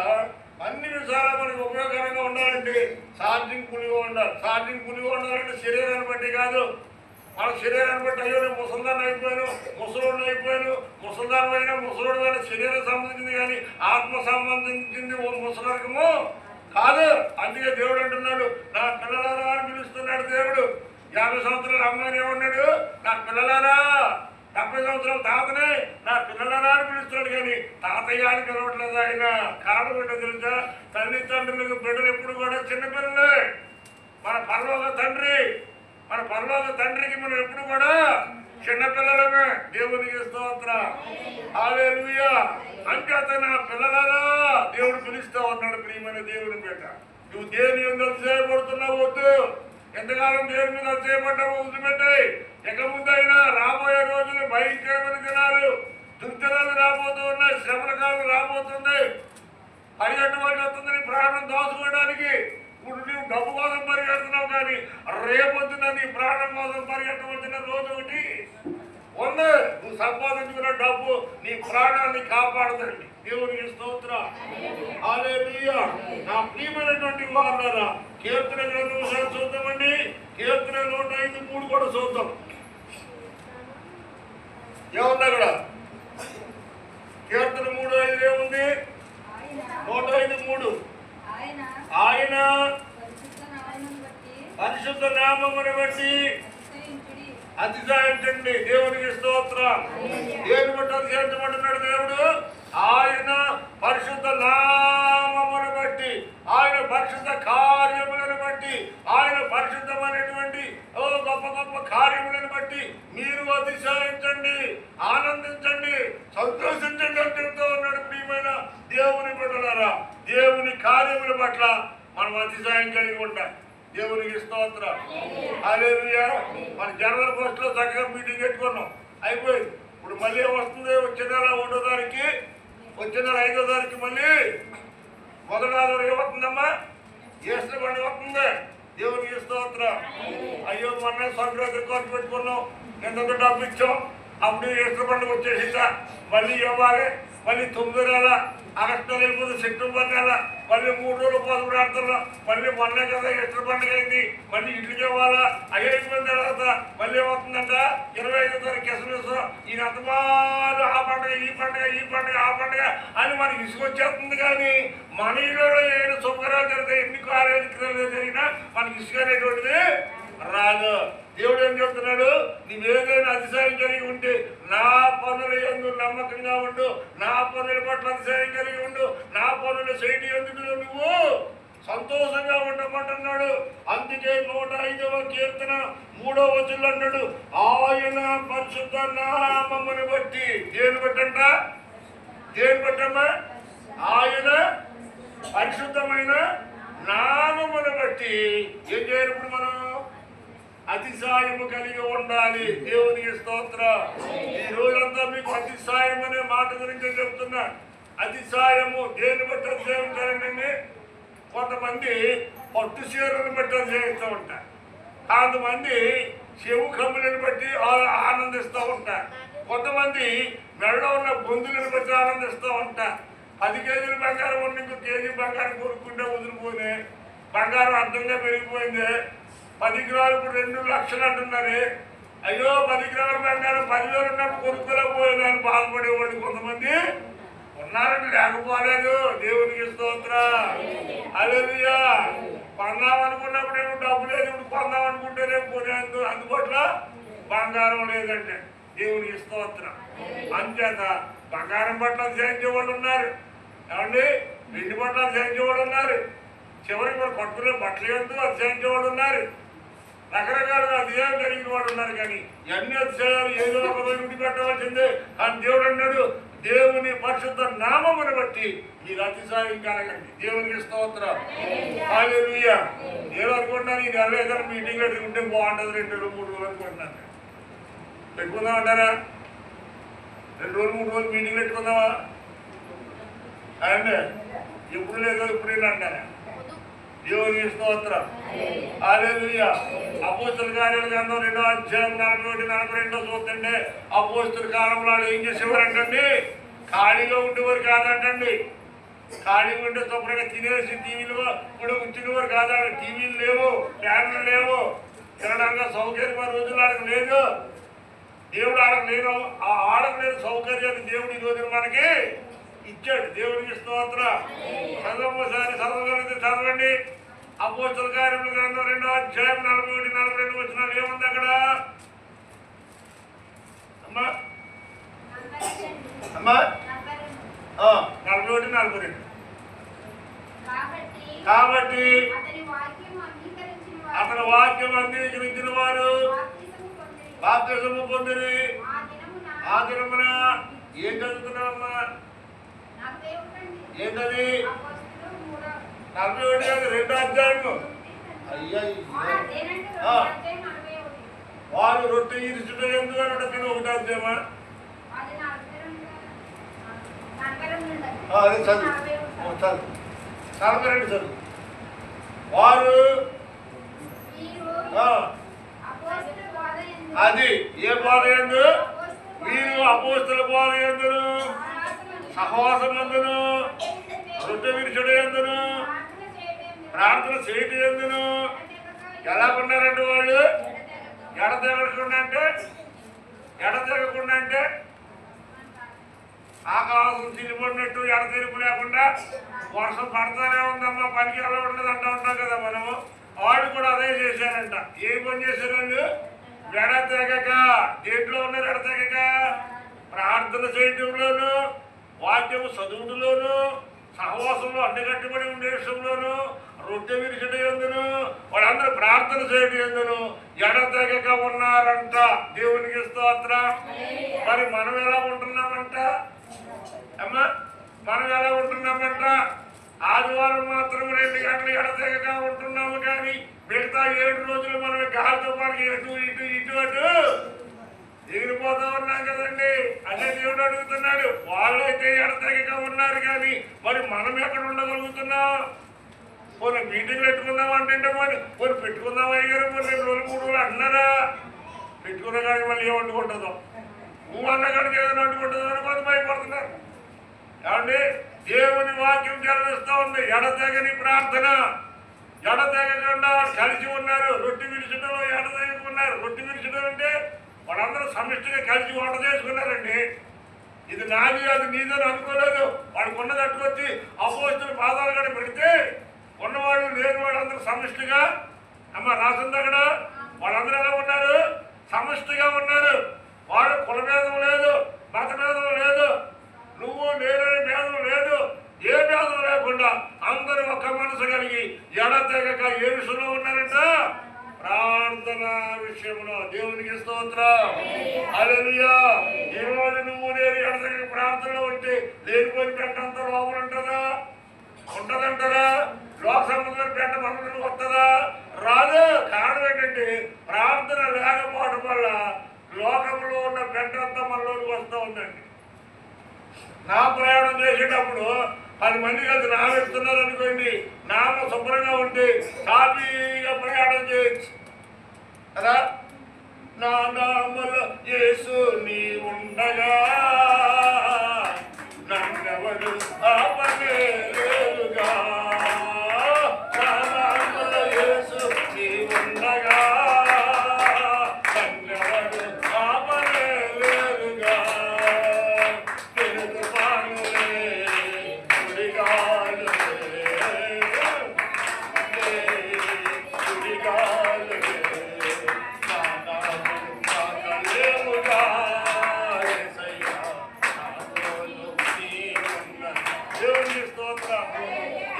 అన్ని విషయాలు మనకి ఉపయోగకరంగా ఉండాలంటే ఛార్జింగ్ పులిగా ఉండాలి. ఛార్జింగ్ పులిగా ఉండాలంటే శరీరాన్ని బట్టి కాదు, మన శరీరాన్ని బట్టి. అయ్యో నేను ముసలిదాన్ని అయిపోయాను, ముసలోడిని అయిపోయాను. ముసలిదాని అయినా ముసలోడు అయినా శరీరం సంబంధించింది కానీ ఆత్మ సంబంధించింది ఓ ముసలరకము కాదు. అందుకే దేవుడు అంటున్నాడు, నా పిల్లలారా అని పిలుస్తున్నాడు దేవుడు. 50 సంవత్సరాల అమ్మాయిని ఏమన్నాడు? నా పిల్లలారా. 70 సంవత్సరాల తాతనే నా పిల్లలారా అని పిలుస్తున్నాడు. కానీ తాతయ్య అని పిలవట్లేదు ఆయన. కారణం ఏంటో తెలుసా? తల్లిదండ్రులకు బిడ్డలు ఎప్పుడు కూడా చిన్నపిల్లలే. మన పరలోక తండ్రికి మనం ఎప్పుడు కూడా చిన్నపిల్లలమే. దేవునికి స్తోత్రం. హల్లెలూయా. అంచేత నా పిల్లలారా దేవుడు పిలుస్తూ ఉన్నాడు. ప్రియమైన దేవుని బిడ్డ, నువ్వు దేవుని యందు అతిశయపడుతున్నావు వద్దు. ఎంతకాలం దేవుని మీద అతిశయపడ్డావు వదిలిపెట్టాయి. ఇక ముందైనా రాబోయే రోజులు భయంకరమైన దినాలు, దుర్దినాలు రాబోతూ ఉన్నాయి, శ్రమల కాలం రాబోతుంది. పరిగెట్టవలసి వస్తుంది నీ ప్రాణం దాచుకోవడానికి. ఇప్పుడు నువ్వు డబ్బు కోసం పరిగెడుతున్నావు, కానీ రేపొద్దున నీ ప్రాణం కోసం పరిగెట్టవలసిన రోజు ఒకటి ఉంది. నువ్వు సంపాదించుకున్న డబ్బు నీ ప్రాణాన్ని కాపాడదండి. దేవునికి స్తోత్రం. హల్లెలూయా. నా ప్రియమైనటువంటి వారులారా, కీర్తన గ్రంథం చూద్దామండి. కీర్తన 105:3 కూడా చూద్దాం. ఏముంది అక్కడ? కీర్తన 3:5 ఏముంది? 105:3 ఆయన పరిశుద్ధ నామమును బట్టి అతిశయించండి. దేవునికి స్తోత్రం. దేవుని బట్టి అతిశయించమంటున్నాడు దేవుడు. ఆయన పరిశుద్ధ నామమును బట్టి, ఆయన పరిశుద్ధ కార్యములను బట్టి, ఆయన పరిశుద్ధమైనటువంటి గొప్ప గొప్ప కార్యములను బట్టి మీరు అతిశయించండి, ఆనందించండి, సంతోషించండి అని చెప్తూ ఉన్నాడు. ప్రియమైన దేవుని బిడ్డలారా, దేవుని కార్యముల పట్ల మనం అతిశయం కలిగి ఉంటాం. దేవునికి స్తోత్రం. హల్లెలూయా. మన జనవరి 1 చక్కగా మీటింగ్ పెట్టుకున్నాం, అయిపోయింది. ఇప్పుడు మళ్ళీ వస్తుంది వచ్చే నెల 1వ తారీఖు, వచ్చే నెల 5వ తారీఖు మళ్ళీ మొదటి ఆదివారం ఏమవుతుందమ్మా? ఈస్టర్ పండుగ వస్తుంది. దేవునికి స్తోత్రం. అయ్యో మొన్న సంక్రాంతి ఖర్చు పెట్టుకున్నాం, ఎంత డబ్బు ఇచ్చాం, అప్పుడు ఈస్టర్ పండుగ వచ్చేసిందా? మళ్ళీ ఇవ్వాలి. మళ్ళీ 9 నెల ఆగస్టు నెల అయిపోతే సెప్టెంబర్ నెల, మళ్ళీ 3 రోజులు కోసం ప్రార్థనలో, మళ్ళీ మొన్నే కదా ఈస్టర్ పండుగ అయింది, మళ్ళీ ఇంటికి ఇవ్వాలా. అయిపోయిన తర్వాత మళ్ళీ ఏమవుతుందంట? 25వ తారీఖు క్రిస్మస్. ఈయన అంతమాలు ఆ పండుగ ఈ పండుగ ఈ పండుగ ఆ పండుగ అని మనకి ఇసుకొచ్చేస్తుంది. కానీ మన ఇళ్ళలో ఏడు శుభ్రాలు జరిగితే ఎన్ని కార్యక్రమాలు జరిగినా మనకి ఇసుక అనేటువంటిది రాదు. దేవుడు ఏం చెప్తున్నాడు? నీవేదైనా అతిశయం కలిగి ఉంటే నా పనుల యందు నమ్మకంగా ఉండు, నా పనుల పట్ల అతిశయం కలిగి ఉండు, నా పనుల చేయటి ఎందుకు నువ్వు సంతోషంగా ఉండమంటున్నాడు. అందుకే 105వ కీర్తన 3వ వచనంలో అన్నాడు, ఆయన పరిశుద్ధ నామమును బట్టి. దేని బట్టంట? దేని బట్టమ్మా? ఆయన పరిశుద్ధమైన నామమును బట్టి ఏం చేయాలి? ఇప్పుడు మనం అతిశయము కలిగి ఉండాలి. దేవునికి స్తోత్రం. ఈ రోజంతా మీకు అతిశయం అనే మాట గురించి చెప్తున్నా. అతిశయము దేని బట్టి అతిశయం చేయండి? కొంతమంది పట్టు చీరలను బట్టి అతిశయిస్తూ ఉంటారు, కొంతమంది చెవు కమ్ములను బట్టి ఆనందిస్తూ ఉంటారు, కొంతమంది మెడలో ఉన్న బొందులను బట్టి ఆనందిస్తూ ఉంటారు. 10 కేజీల బంగారం ఉన్న ఇంకో కేజీ బంగారం కొనుక్కుంటే వదిలిపోయి బంగారం అర్థంగా పెరిగిపోయింది. 10 గ్రాములు ఇప్పుడు 2 లక్షలు అంటున్నారు. అయ్యో 10 గ్రాముల బంగారం 10,000 ఉన్నప్పుడు కొనుక్కోలేకపోయిందని బాధపడేవాళ్ళు కొంతమంది ఉన్నారని లేకపోలేదు. దేవునికి స్తోత్రం. హల్లెలూయా. కొందాం అనుకున్నప్పుడు ఏమో డబ్బు లేదు, ఇప్పుడు కొందాం అనుకుంటేనేమో కొనేందుకు అందుబాటులో బంగారం లేదంటే. దేవునికి స్తోత్రం. అంచేత బంగారం పట్ల అతిశయించే వాళ్ళు ఉన్నారు, ఏమండి వెండి పట్ల అతిశయించే వాళ్ళు ఉన్నారు, చివరికి మరి పట్టుకునే బట్టలు ఎందుకు అతిశయించే వాళ్ళు ఉన్నారు, రకరకాలుగా అతిశయం కలిగిన వాళ్ళు ఉన్నారు. కానీ ఎన్ని అతిశయాలు ఏదో ఒక రోజు విడిపెట్టవలసిందే అని దేవుడు అన్నాడు. దేవుని పరిశుద్ధ నామమును బట్టి మీరు అతిశయం కలగండి. దేవునికి స్తోత్రం. హల్లెలూయా. ఏమనుకుంటున్నారు? ఈ నెల ఏదైనా మీటింగ్ పెట్టుకుంటే బాగుంటుంది, 2 రోజులు 3 రోజులు అనుకుంటున్నాను. పెట్టుకుందాం అంటారా? 2 రోజులు 3 రోజులు మీటింగ్ పెట్టుకుందామా అండి? ఎప్పుడు లేదో ఇప్పుడు అంటారా? దేవునికి స్తోత్రం. హల్లెలూయా. అపోస్తలుల కార్యాల గ్రంథం 2వ అధ్యాయం 41-42 చూస్తుంటే అపోస్తలుల కాలంలో ఏం చేసేవారంటండి? ఖాళీగా ఉండేవారు కాదంటండి. ఖాళీగా ఉంటే శుభ్రంగా తినేసి టీవీలు కూడా ఉంచినవారు కాదా? టీవీలు లేవు, ఫ్యాన్లు లేవు, తినడానికి సౌకర్యం ఆ రోజులు ఆడకు లేదు. దేవుడు ఆడకు లేను, ఆ ఆడకు లేని సౌకర్యాన్ని దేవుడు ఈ రోజున మనకి ఇచ్చాడు. దేవునికి స్తోత్రం. చదవసారి చదవగలిగితే చదవండి. అపోస్తలుల కార్యముల గ్రంథం 2వ అధ్యాయం 41-42 వచనాలు ఏముంది అక్కడ? అమ్మా అమ్మా 41-42. కాబట్టి అతని వాక్యం అంగీకరించిన వారు బాప్తిసము పొందిరి. ఆ దినమున ఏం చదువుతున్నావమ్మా? ఏంటది? 41 2వ అధ్యాయము. అయ్యా వారు రొట్టె ఇరుచుట ఎందుకు అని ఉంటుంది 1వ అధ్యాయమా? అదే చదువు చదువు 42 చదువు. వారు అది ఏ బాధ ఎందు? వీరు అపోస్తలుల బాధ ఎందును, సహవాసం ఎందును, రొట్టె విరుచుట ఎందును, ప్రార్థన చేయటం ఎందును ఎలా ఉన్నారంటే వాళ్ళు ఎడతెగకుండా అంటే ఆకాశం తిరిగిపడినట్టు ఎడతెరుపు లేకుండా వర్షం పడతానే ఉందమ్మా, పనికి ఎలా ఉండదు అంటూ ఉంటాం కదా మనము. వాళ్ళు కూడా అదే చేశారంట. ఏ పని చేశారండి? ఎడతెగక. దేంట్లో ఉన్నారు? ఎడతెగక ప్రార్థన చేయటంలోను, వాక్యము చదువులోను, సహవాసంలో అడ్డగట్టుబడి ఉండే విషయంలోను, రొట్టె విరిచట ఎందును, వాళ్ళందరూ ప్రార్థన చేయడం ఎందును ఎడతెగక ఉన్నారంట. దేవునికి స్తోత్రం. మరి మనం ఎలా ఉంటున్నామంట అమ్మా? మనం ఎలా ఉంటున్నామంట? ఆదివారం మాత్రం 2 గంటలు ఎడతెగక ఉంటున్నాము, కానీ మిగతా 7 రోజులు మనం గాలితో పాటు ఎటు ఇటు ఇటు అటు ఎగిరిపోతా ఉన్నాం కదండి. అదే దేవుడు అడుగుతున్నాడు. వాళ్ళైతే ఎడతెగక ఉన్నారు, కానీ మరి మనం ఎక్కడ ఉండగలుగుతున్నాం? కొన్ని మీటింగ్ పెట్టుకుందాం అంటే మరి కొన్ని పెట్టుకుందాం అయ్యారు, మరి 2 రోజులు 3 రోజులు అంటున్నారా? పెట్టుకున్న కానీ మళ్ళీ ఏం వండుకుంటుందో, నువ్వు అన్న కాడికి ఏదైనా వండుకుంటుందో అని కొంత భయపడుతున్నారు. ఏమండి? దేవుని వాక్యం జలవిస్తూ ఉంది. ఎడతెగని ప్రార్థన. ఎడతెగకుండా కలిసి ఉన్నారు. రొట్టె విరుచుటలో ఎడతెగక ఉన్నారు. రొట్టె విరుచుటం అంటే వాళ్ళందరూ సమిష్టిగా కలిసి వంట చేసుకున్నారండి. ఇది నాది అది నీదని అనుకోలేదు. వాడికి ఉన్నది అట్టుకొచ్చి అపోస్తలుల పాదాలు కూడా పెడితే ఉన్నవాళ్ళు లేని వాళ్ళందరూ సమిష్టిగా అమ్మ రాసింది అక్కడ. వాళ్ళందరూ ఎలా ఉన్నారు? సమిష్టిగా ఉన్నారు. వాళ్ళు కులభేదం లేదు, మతభేదం లేదు, నువ్వు నేననే భేదం లేదు, ఏ భేదం లేకుండా అందరూ ఒక్క మనసు కలిగి ఎడతెగక ఏ విషయంలో ఉన్నారంట? ప్రార్థన విషయంలో. దేవునికి స్తోత్రం. హల్లెలూయా. ఈ రోజు నువ్వు నేను ఎడతెగక ప్రార్థనలో ఉంటే లేనిపోయిన పెట్టంత లోపల ఉంటుందా? ఉంటదంటారా? లోక సంబంధమైన పెంట మనలోకి వస్తుందా? రాదు. కారణం ఏంటంటే ప్రార్థన లేకపోవడం వల్ల లోకంలో ఉన్న పెంట అంతా మనలోకి వస్తూ ఉందండి. నా ప్రయాణం చేసేటప్పుడు 10 మంది కలిసి నామ ఎత్తున్నారు అనుకోండి, నామ శుభ్రంగా ఉంటే సాఫీగా ప్రయాణం చేయొచ్చు కదా. నా నామలో యేసు నీ ఉండగా నన్నెవరు ఆపలేరుగా. నా నామలో యేసు నీ ఉండగా నన్నెవరు ఆపలేరుగా.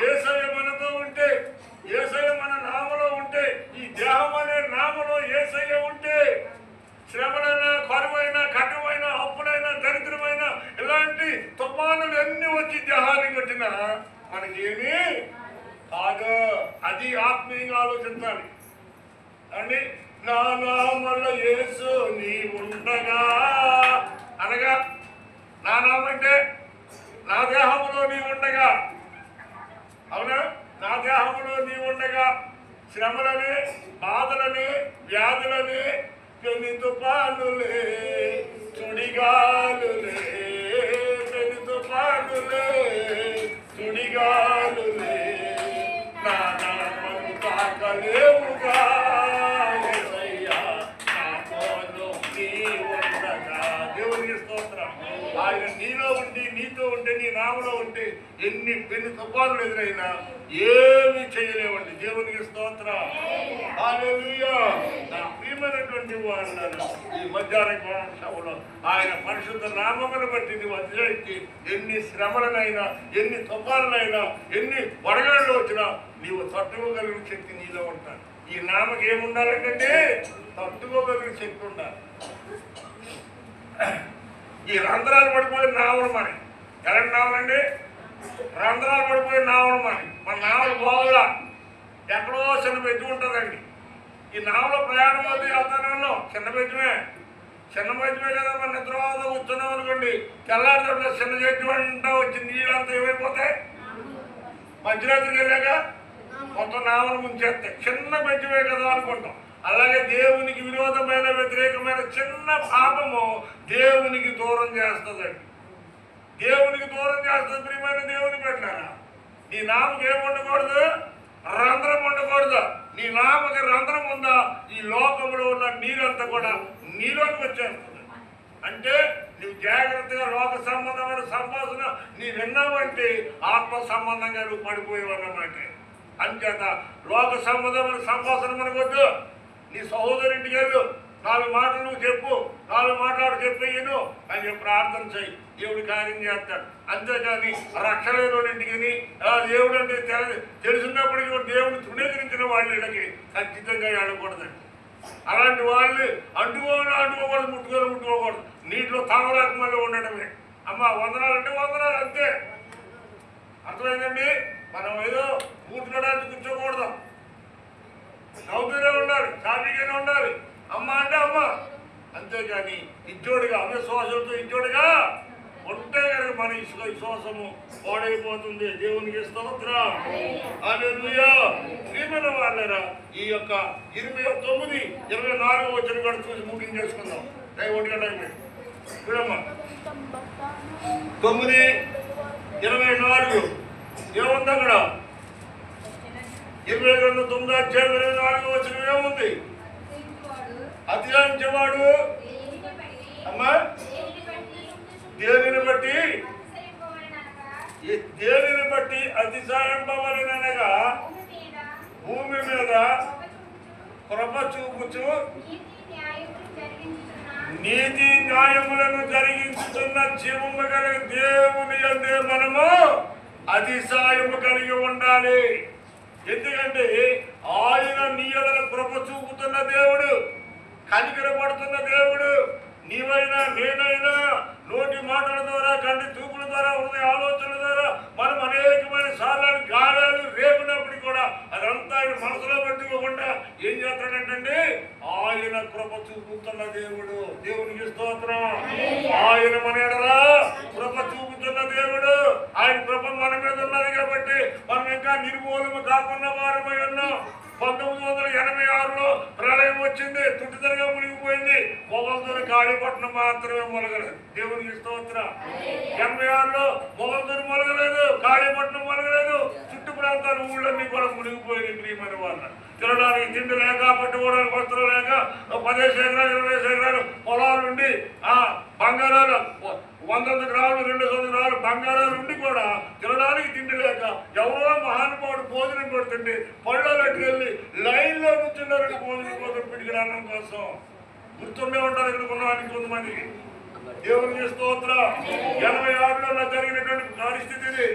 యేసయ్య మనతో ఉంటే, యేసయ్య మన నామలో ఉంటే, ఈ దేహం అనే నామలో యేసయ్య ఉంటే శ్రమలైన, కరువైన, కఠినమైన, అప్పులైన, దరిద్రమైన ఇలాంటి తుఫానులు ఎన్ని వచ్చి దేహాన్ని కొట్టినా మనకేమీ కాదు. అది ఆత్మీయంగా ఆలోచించాలి అండి. నా నామలో యేసు నీ ఉండగా అనగా, నా నామంటే నా దేహంలో నీ ఉండగా, అవునా? నా దేహంలో నీ ఉండగా శ్రమలని, బాధలని, వ్యాధులని, పెను తుఫానులే, సుడిగాలులే, పెను తుఫానులే, సుడిగాలులే నా నామము తాకలేవుగా. యేసయ్యా నాతోను నీ ఉండగా. దేవునికి స్తోత్రం. ఆయన నీలో ఉండి, నీతో ఉంటే, నీ నామలో ఉంటే ఎన్ని పెను తుఫానులు ఎదురైనా ఏమి చేయలేవండి. దేవునికి స్తోత్రం. హల్లెలూయా. నా ప్రియమైనటువంటి వాళ్ళను ఈ మధ్యాహ్న సభలో ఆయన పరిశుద్ధ నామమును బట్టి నువ్వు అతిశయిస్తే ఎన్ని శ్రమలనైనా, ఎన్ని తుఫానులైనా, ఎన్ని వడగళ్ళు వచ్చినా నీవు తట్టుకోగలిగిన శక్తి నీలో ఉంటాడు. ఈ నామకి ఏముండాలంటే తట్టుకోగలిగిన శక్తి ఉండాలి. ఈ రంధ్రాలు పడిపోయిన నావలు మన ఎలాంటి నావలండి? రంధ్రాలు పడిపోయిన నావలు మన నావలు బాగులా ఎక్కడో చిన్న బెజ్జు ఉంటుందండి. ఈ నావలో ప్రయాణం అవుతూ వెళ్తానే ఉన్నాం, చిన్న బెజ్జమే కదా. మన నిద్రవాద కూర్చున్నాం అనుకోండి, తెల్లారితో చిన్న చెట్టు అంతా వచ్చి నీళ్ళంతా ఏమైపోతాయి? మధ్యరాత్రికి వెళ్ళాక మొత్తం నావలు ముంచేస్తాయి. చిన్న బెజ్జమే కదా అనుకుంటాం. అలాగే దేవునికి విరోధమైన, వ్యతిరేకమైన చిన్న పాపము దేవునికి దూరం చేస్తుందండి. దేవునికి దూరం చేస్తుంది. ప్రియమైన దేవుని పెట్టారా, నీ నామకి ఏమి ఉండకూడదు? రంధ్రం ఉండకూడదు. నీ నామకి రంధ్రం ఉందా, ఈ లోకంలో ఉన్న నీరంతా కూడా నీలోకి వచ్చేస్తుంది. అంటే నువ్వు జాగ్రత్తగా లోక సంబంధమైన సంభాషణ నీ విన్నావంటే ఆత్మ సంబంధంగా నువ్వు పడిపోయేవన్నమాట. అంచేత లోక సంబంధమైన సంభాషణ మనకు వద్దు. నీ సహోదరింటికి వెళ్ళు, 4 మాటలు నువ్వు చెప్పు, 4 మాటలు చెప్పేయను అని చెప్పి ప్రార్థన చేయి, దేవుడి కార్యం చేస్తాడు. అంతేకాని రక్షలేని ఇంటికి దేవుడు అంటే తెలిసినప్పటికీ దేవుడిని తృణీకరించిన వాళ్ళకి ఖచ్చితంగా వెళ్ళకూడదండి. అలాంటి వాళ్ళు అంటుకోకూడదు, ముట్టుకోకూడదు. నీటిలో తామరాకమల్లి ఉండడమే. అమ్మ వందనాలంటే వందనాలు అంతే. అర్థమైందండి? మనం ఏదో కూర్చోడానికి కూర్చోకూడదు, నవ్వుతూనే ఉండాలి, సాఫీగానే ఉండాలి. అమ్మ అంటే అమ్మ, అంతేగాని ఇచ్చోడుగా అవిశ్వాసంతో ఇచ్చోడుగా ఉంటే కనుక మన విశ్వాసము పాడైపోతుంది. దేవునికి స్తోత్రం. హల్లెలూయా. ప్రియమైన వాళ్ళరా, ఈ యొక్క 29, 24 వచ్చిన కూడా చూసి ముగించేసుకుందాం. 1 గంట చూడమ్మా. 9, 24 ఏముంది అక్కడ? 22, 24 వచ్చిన ఏముంది? అతిశయించేవాడు అమ్మా దేనిని బట్టి అతిశయింపవలెననగా భూమి మీద కృప చూపుచు నీతి న్యాయములను జరిగించుతున్న జీవము కలిగి దేవుని యందే మనము అతిశయము కలిగి ఉండాలి. ఎందుకంటే ఆయన నీ ఎడల కృప చూపుతున్న దేవుడు, కనికరపడుతున్న దేవుడు. నీవైనా నేనైనా నోటి మాటల ద్వారా, కంటి చూపుల ద్వారా, హృదయ ఆలోచనల ద్వారా మనం అనేకమైన సార్లు గాయాలు రేపినప్పటికీ కృప చూపుతున్న దేవుడు. దేవునికి స్తోత్రం. ఆయన మన ఎడల కృప చూపుతున్న దేవుడు. ఆయన కృప మన మీద ఉన్నది కాబట్టి మనం ఇంకా నిర్మూలము కాకుండా వారమై ఉన్నాం. 1986లో ప్రళయం వచ్చింది, తుట్టితరగా మునిగిపోయింది. మొగల్దూరు కాళీపట్నం మాత్రమే మొలగలేదు. దేవునికి స్తోత్రం. 86లో మొగల్దూరు మొలగలేదు, కాళీపట్నం మొలగలేదు. చుట్టు ప్రాంతాల ఊళ్ళన్నీ కూడా మునిగిపోయింది. ప్రియమైన వాళ్ళ తినడానికి తిండి లేక, పట్టుకోవడానికి వస్త్రం లేక 10 ఎకరాలు 20 ఎకరాలు పొలాలుండి బంగారాలు 100 గ్రాములు 200 గ్రాములు బంగారాలు ఉండి కూడా తినడానికి తిండి లేక ఎవరో మహానుభావుడు భోజనం పెడుతుంటే పళ్ళకి వెళ్ళి లైన్లో కూర్చున్నారు భోజనం కోసం, పిడికిన అన్నం కోసం. గుర్తుండే ఉంటారు ఇక్కడ ఉన్నవానికి కొంతమందికి. దేవునికి స్తోత్రం. 86లో జరిగినటువంటి పరిస్థితి ఇది.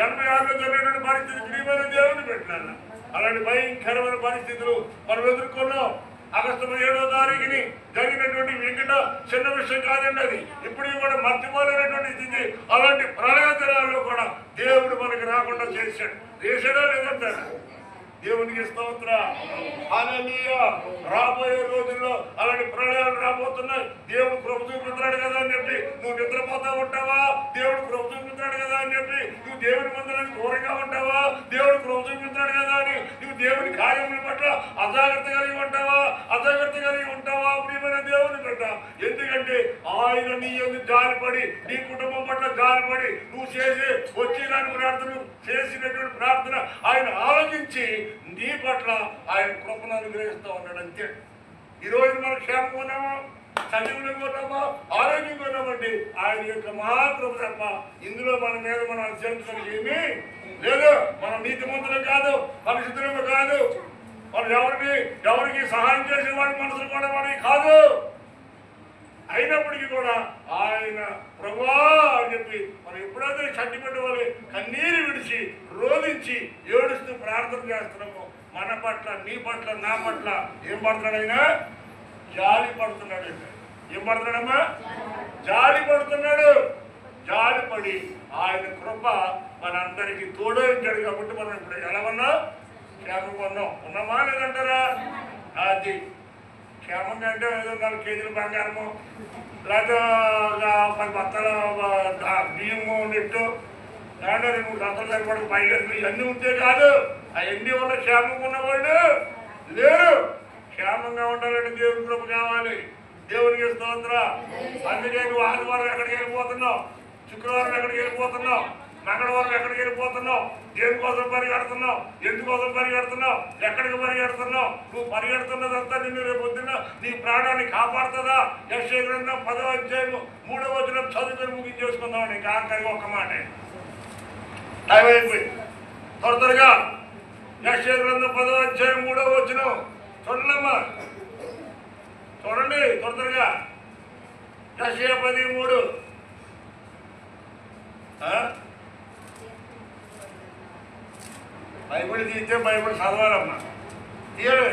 86లో జరిగినటువంటి పరిస్థితి ప్రియమైన దేవుని పెట్టినాను. అలాంటి భయంకరమైన పరిస్థితులు మనం ఎదుర్కొన్నాం. ఆగస్టు 17వ తారీఖుని జరిగినటువంటి వెంకట చిన్న విషయం కాదండి అది. ఇప్పుడు కూడా మర్చిపోలేనటువంటి స్థితి. అలాంటి ప్రళయ దినాల్లో కూడా దేవుడు మనకి రాకుండా చేశాడా లేదంటారా? దేవునికి స్తోత్రం. హల్లెలూయా. రాబోయే రోజుల్లో అలాంటి ప్రళయాలు రాబోతున్నాయి. దేవుడు కృప చూపుతున్నాడు కదా అని చెప్పి నువ్వు నిద్రపోతా ఉంటావా? దేవుడు కృప చూపుతున్నాడు కదా అని చెప్పి నువ్వు దేవుని మందిరానికి దూరంగా ఉంటావా? దేవుడు కృప చూపుతున్నాడు కదా అని నువ్వు దేవుని కార్యముల పట్ల అజాగ్రత్త కలిగి ఉంటావా? ప్రియమైన దేవుని బిడ్డ, ఎందుకంటే ఆయన నీ ఎందుకు జాలిపడి, నీ కుటుంబం పట్ల జాలిపడి నువ్వు వచ్చేదాని ప్రార్థన చేసినటువంటి ప్రార్థన ఆయన ఆలోచించి నీ పట్ల ఆయన కృపను అనుగ్రహిస్తూ ఉన్నాడు. అంతే. ఈరోజు మనం క్షేమంగా ఉన్నామా, సజీవులంగా ఉన్నామా, ఆరోగ్యంగా ఉన్నామండి ఆయన యొక్క మహాకృప తప్ప ఇందులో మన మీద మనం అత్యంతం ఏమీ లేదు. మనం నీతిమంతులు కాదు, పరిశుద్ధులు కాదు, మనం ఎవరికి సహాయం చేసేవాడి మనసులు కూడా మనకి కాదు. అయినప్పటికీ కూడా ఆయన ప్రభువా అని చెప్పి మనం ఎప్పుడైతే చట్టి పెట్టవాలి కన్నీరు విడిచి రోధించి ఏడుస్తూ ప్రార్థన చేస్తున్నామో మన పట్ల, నీ పట్ల, నా పట్ల ఏం పడుతున్నాడు? ఆయన జాలి పడుతున్నాడు. ఏం పడుతున్నాడమ్మా? జాలి పడుతున్నాడు. జాలిపడి ఆయన కృప మనందరికీ తోడైంచాడు కాబట్టి మనం ఇప్పుడు ఎలా ఉన్నాం? క్షేమంగా ఉన్నామా లేదంటారా? అది క్షేమంగా అంటే ఏదో 4 కేజీలు బంగారము లేదా 10 బత్తల బియ్యము నెట్టు లేదా 2 సంవత్సరాలు సరిపడకు పైగా ఇవన్నీ ఉంటే కాదు. అవన్నీ ఉన్న క్షేమంగా ఉన్నవాళ్ళు లేరు. క్షేమంగా ఉండాలంటే దేవుని కృప కావాలి. దేవునికి స్తోత్రం. అందుకే నువ్వు ఆదివారం ఎక్కడికి వెళ్ళిపోతున్నావు, శుక్రవారం ఎక్కడికి వెళ్ళిపోతున్నావు, మంగళవారం ఎక్కడికి వెళ్ళిపోతున్నావు, దేనికోసం పరిగెడుతున్నావు, ఎందుకోసం పరిగెడుతున్నావు, ఎక్కడికి పరిగెడుతున్నావు? నువ్వు పరిగెడుతున్నదంతా నిన్ను రేపు పొద్దున్న నీ ప్రాణాన్ని కాపాడుతుందా? యెషయా గ్రంథం 10వ అధ్యాయం 3వ వచనం చదువుకొని ముగించేసుకుందాం. నీకు ఆఖరి ఒక్క మాట టైం అయిపోయి త్వరగా యెషయా గ్రంథం 10వ అధ్యాయం 3వ వచనం చూడండమ్మా, చూడండి త్వరగా. యెషయా 10:3. బైబిల్ తీస్తే బైబిల్ చదవాలమ్మా, తీయాలి,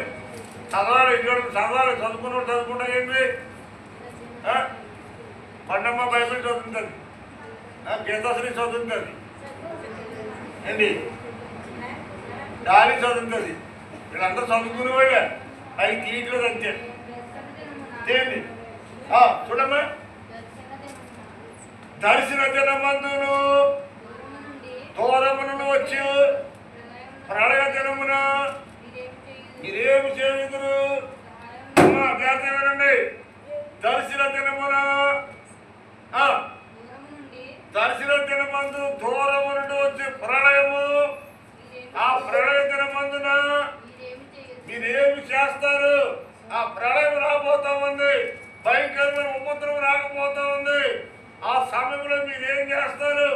చదవాలి. ఇక్కడ చదవాలి. చదువుకుంటా ఏంటి? పండమ్మ బైబిల్ చదువుతుంది, గీతాశ్రీ చదువుతుంది, ఏంటి డాలి చదువుతుంది. వీళ్ళందరూ చదువుకునే వాళ్ళే. అవి తీయట్లేదు అంతే. తేండి చూడమ్మా. దర్శన దినమందును దూరమును వచ్చి ప్రళయ దినమున మీరేమి చేయుదురు? వినండి. దర్శన దినమున దర్శన దినమందు దూరము నుండి వచ్చి ప్రళయము, ఆ ప్రళయ దినమందున మీరేమి చేస్తారు? ఆ ప్రళయం రాబోతా ఉంది, భయంకరమైన ఉపద్రవం రాకపోతా ఉంది. ఆ సమయంలో మీరేం చేస్తారు?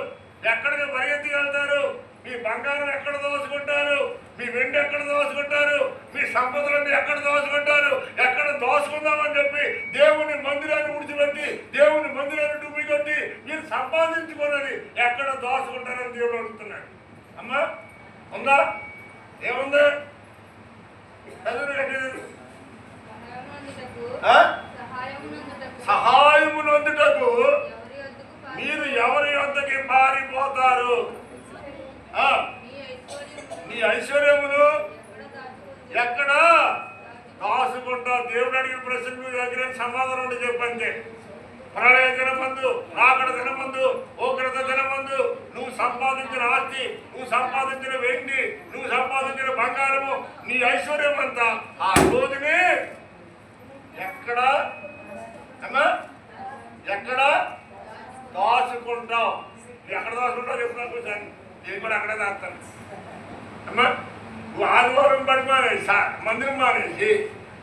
ఎక్కడికి పరిగెత్తి వెళ్తారు? మీ బంగారం ఎక్కడ దోచుకుంటారు? మీ వెండి ఎక్కడ దోచుకుంటారు? మీ సంపదలన్నీ ఎక్కడ దోచుకుంటారు? ఎక్కడ దోచుకుందామని చెప్పి దేవుని మందిరాన్ని విడిచిపెట్టి, దేవుని మందిరాన్ని డుబ్బి కొట్టి మీరు సంపాదించుకున్నది ఎక్కడ దోచుకుంటారని దేవుడు అడుగుతున్నాడు. అమ్మా ఉందా? ఏముంది? సహాయమునందుటకు మీరు ఎవరి వద్దకి పారిపోతారు? మీ ఐశ్వర్యమును ఎక్కడ దాసుకుంటా. దేవుడు అడిగిన ప్రశ్నకు దగ్గర సమాధానం ఉంటే చెప్పంటే ప్రళయ దినమందు, రాకడ దినమందు, ఓగ్రత దినమందు నువ్వు సంపాదించిన ఆస్తి, నువ్వు సంపాదించిన వెండి, నువ్వు సంపాదించిన బంగారము, నీ ఐశ్వర్యం అంతా ఆ రోజునే ఎక్కడ ఎక్కడ దాచుకుంటావు. ఎక్కడ దాచుకుంటావు చెప్తున్నా కూర్చొని నేను కూడా అక్కడే దాస్తాను అమ్మా. నువ్వు ఆదివారం పడి మానేసి, మందిరం మానేసి,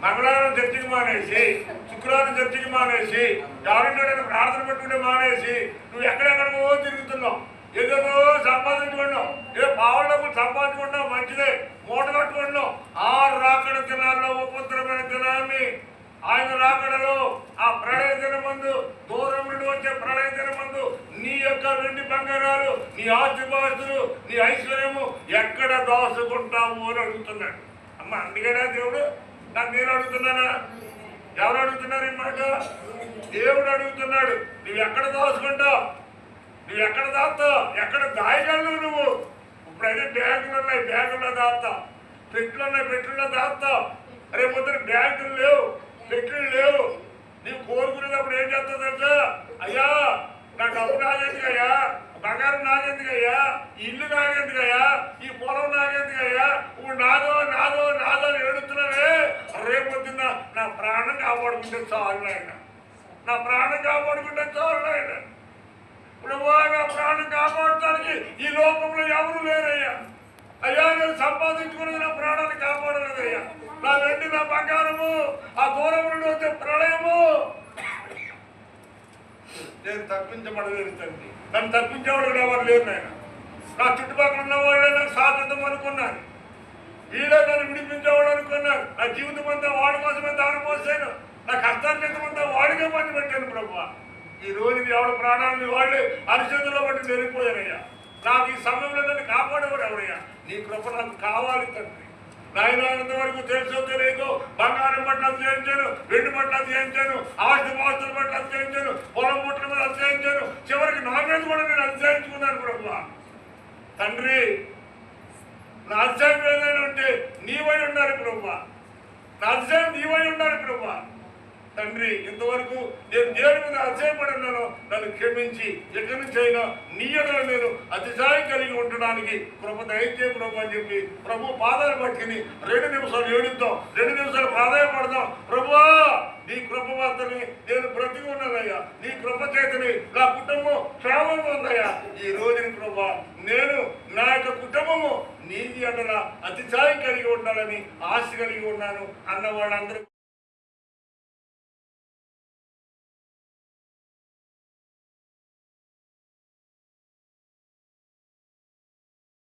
మంగళవారం చర్చికి మానేసి, శుక్రవారం చర్చికి మానేసి, ఎవరింటో ప్రార్థన పెట్టుకుంటే మానేసి నువ్వు ఎక్కడెక్కడికో తిరుగుతున్నావు. ఏదేదో సంపాదించుకున్నావు, ఏ పావులకు సంపాదించుకున్నావు, మంచిదే మూట కట్టుకున్నావు. ఆ రాకడ దినాల్లో ఉపద్రవమైన దినాన్ని ఆయన రాకడలో ఆ ప్రళయ దినమందు, దూరం నుండి వచ్చే ప్రళయ దినమందు నీ యొక్క వెండి బంగారాలు, నీ ఆస్తిపాస్తులు, నీ ఐశ్వర్యము ఎక్కడ దాచుకుంటావు అని అడుగుతున్నాడు. అమ్మ అందుకేనా దేవుడు నేను అడుగుతున్నానా? ఎవరు అడుగుతున్నారు ఈ మాట? దేవుడు అడుగుతున్నాడు. నువ్వు ఎక్కడ దాచుకుంటావు? నువ్వు ఎక్కడ దాస్తావు? ఎక్కడ దాయగలవు నువ్వు? ఇప్పుడైతే బ్యాంకులు ఉన్నాయి, బ్యాంకుల్లో దాస్తావు. పెట్టులు ఉన్నాయి, పెట్టుల్లో దాస్తావు. రేపు పొద్దున బ్యాంకులు లేవు, పెట్టులు లేవు. నీవు కోరుకునేటప్పుడు ఏం చేస్తావు తెలుసా? అయ్యా నా డబ్బు నాగేందుకయ్యా, బంగారం నాగేందుకయ్యా, ఇల్లు నాగేందుకయ్యా, ఈ పొలం నాగేందుకయ్యా, ఇప్పుడు నాదో నాదో నాదో అని ఏడుతున్నావే. రేపు పొద్దున్న నా ప్రాణం కాపాడుకుంటే చాలు ఆయన, నా ప్రాణం కాపాడుకుంటే చాలు ఆయన. ఇప్పుడు నా ప్రాణం కాపాడటానికి ఈ లోకంలో ఎవరు లేరయ్యా. అయ్యా నేను సంపాదించుకున్నది నా ప్రాణాన్ని కాపాడలేదయ్యా. నా వెండి, నా బంగారము, ఆ దూరం నుండి వచ్చే ప్రళయము నేను తప్పించబడలేదు తండ్రి. నన్ను తప్పించేవాడు ఎవరు లేరు నాయన. నా చుట్టుపక్కల ఉన్న వాళ్ళే నాకు సాధిద్దాం అనుకున్నాను, వీళ్ళే నన్ను విడిపించేవాడు అనుకున్నాను. నా జీవితం అంతా వాడి కోసమే దాని పోసాను, నా కష్టార్జితం అంతా వాడికే పని పెట్టాను ప్రభు. ఈ రోజు ఎవరి ప్రాణాలని వాళ్ళే అరిచేతుల్లో బట్టి వెళ్ళిపోయారయ్యా. నాకు ఈ సమయంలో నన్ను కాపాడేవాడు ఎవరయ్యా? నీ కృప నాకు కావాలి తండ్రి. నాయనంత వరకు తెలుసో తెలియకో బంగారం పట్ల అధ్యయించాను, వెండి పట్ల అధ్యయించాను, ఆస్తి పాస్తుల పట్ల అధ్యయించాను, పొలం పుట్ల మీద అధ్యయించాను, చివరికి నా మీద కూడా నేను అధ్యయించుకున్నాను ప్రభు. తండ్రి నా అధ్యాయం ఏదైనా ఉంటే నీవై ఉండాలి ప్రభు, నా అధ్యాయం నీవై ఉండాలి ప్రభు. తండ్రి ఇంతవరకు నేను దేవుని మీద అధ్యాయపడి ఉన్నాను, నన్ను క్షమించి ఎక్కడి నుంచి అయినా నీ ఎడల నేను అతిశయం కలిగి ఉండడానికి కృప దయచే ప్రభు అని చెప్పి ప్రభు పాదాలు పట్టుకుని 2 నిమిషాలు ఏడుద్దాం, 2 నిమిషాలు ప్రాధాయపడదాం. ప్రభువా నీ కృప వద్దని నేను బ్రతికి ఉన్నానయ్యా, నీ కృప చేతని నా కుటుంబం క్షేమంగా ఉందయ్యా. ఈ రోజుని ప్రభు నేను నా యొక్క కుటుంబము నీది ఎడల అతిశయం కలిగి ఉండాలని ఆశ కలిగి ఉన్నాను అన్న వాళ్ళందరూ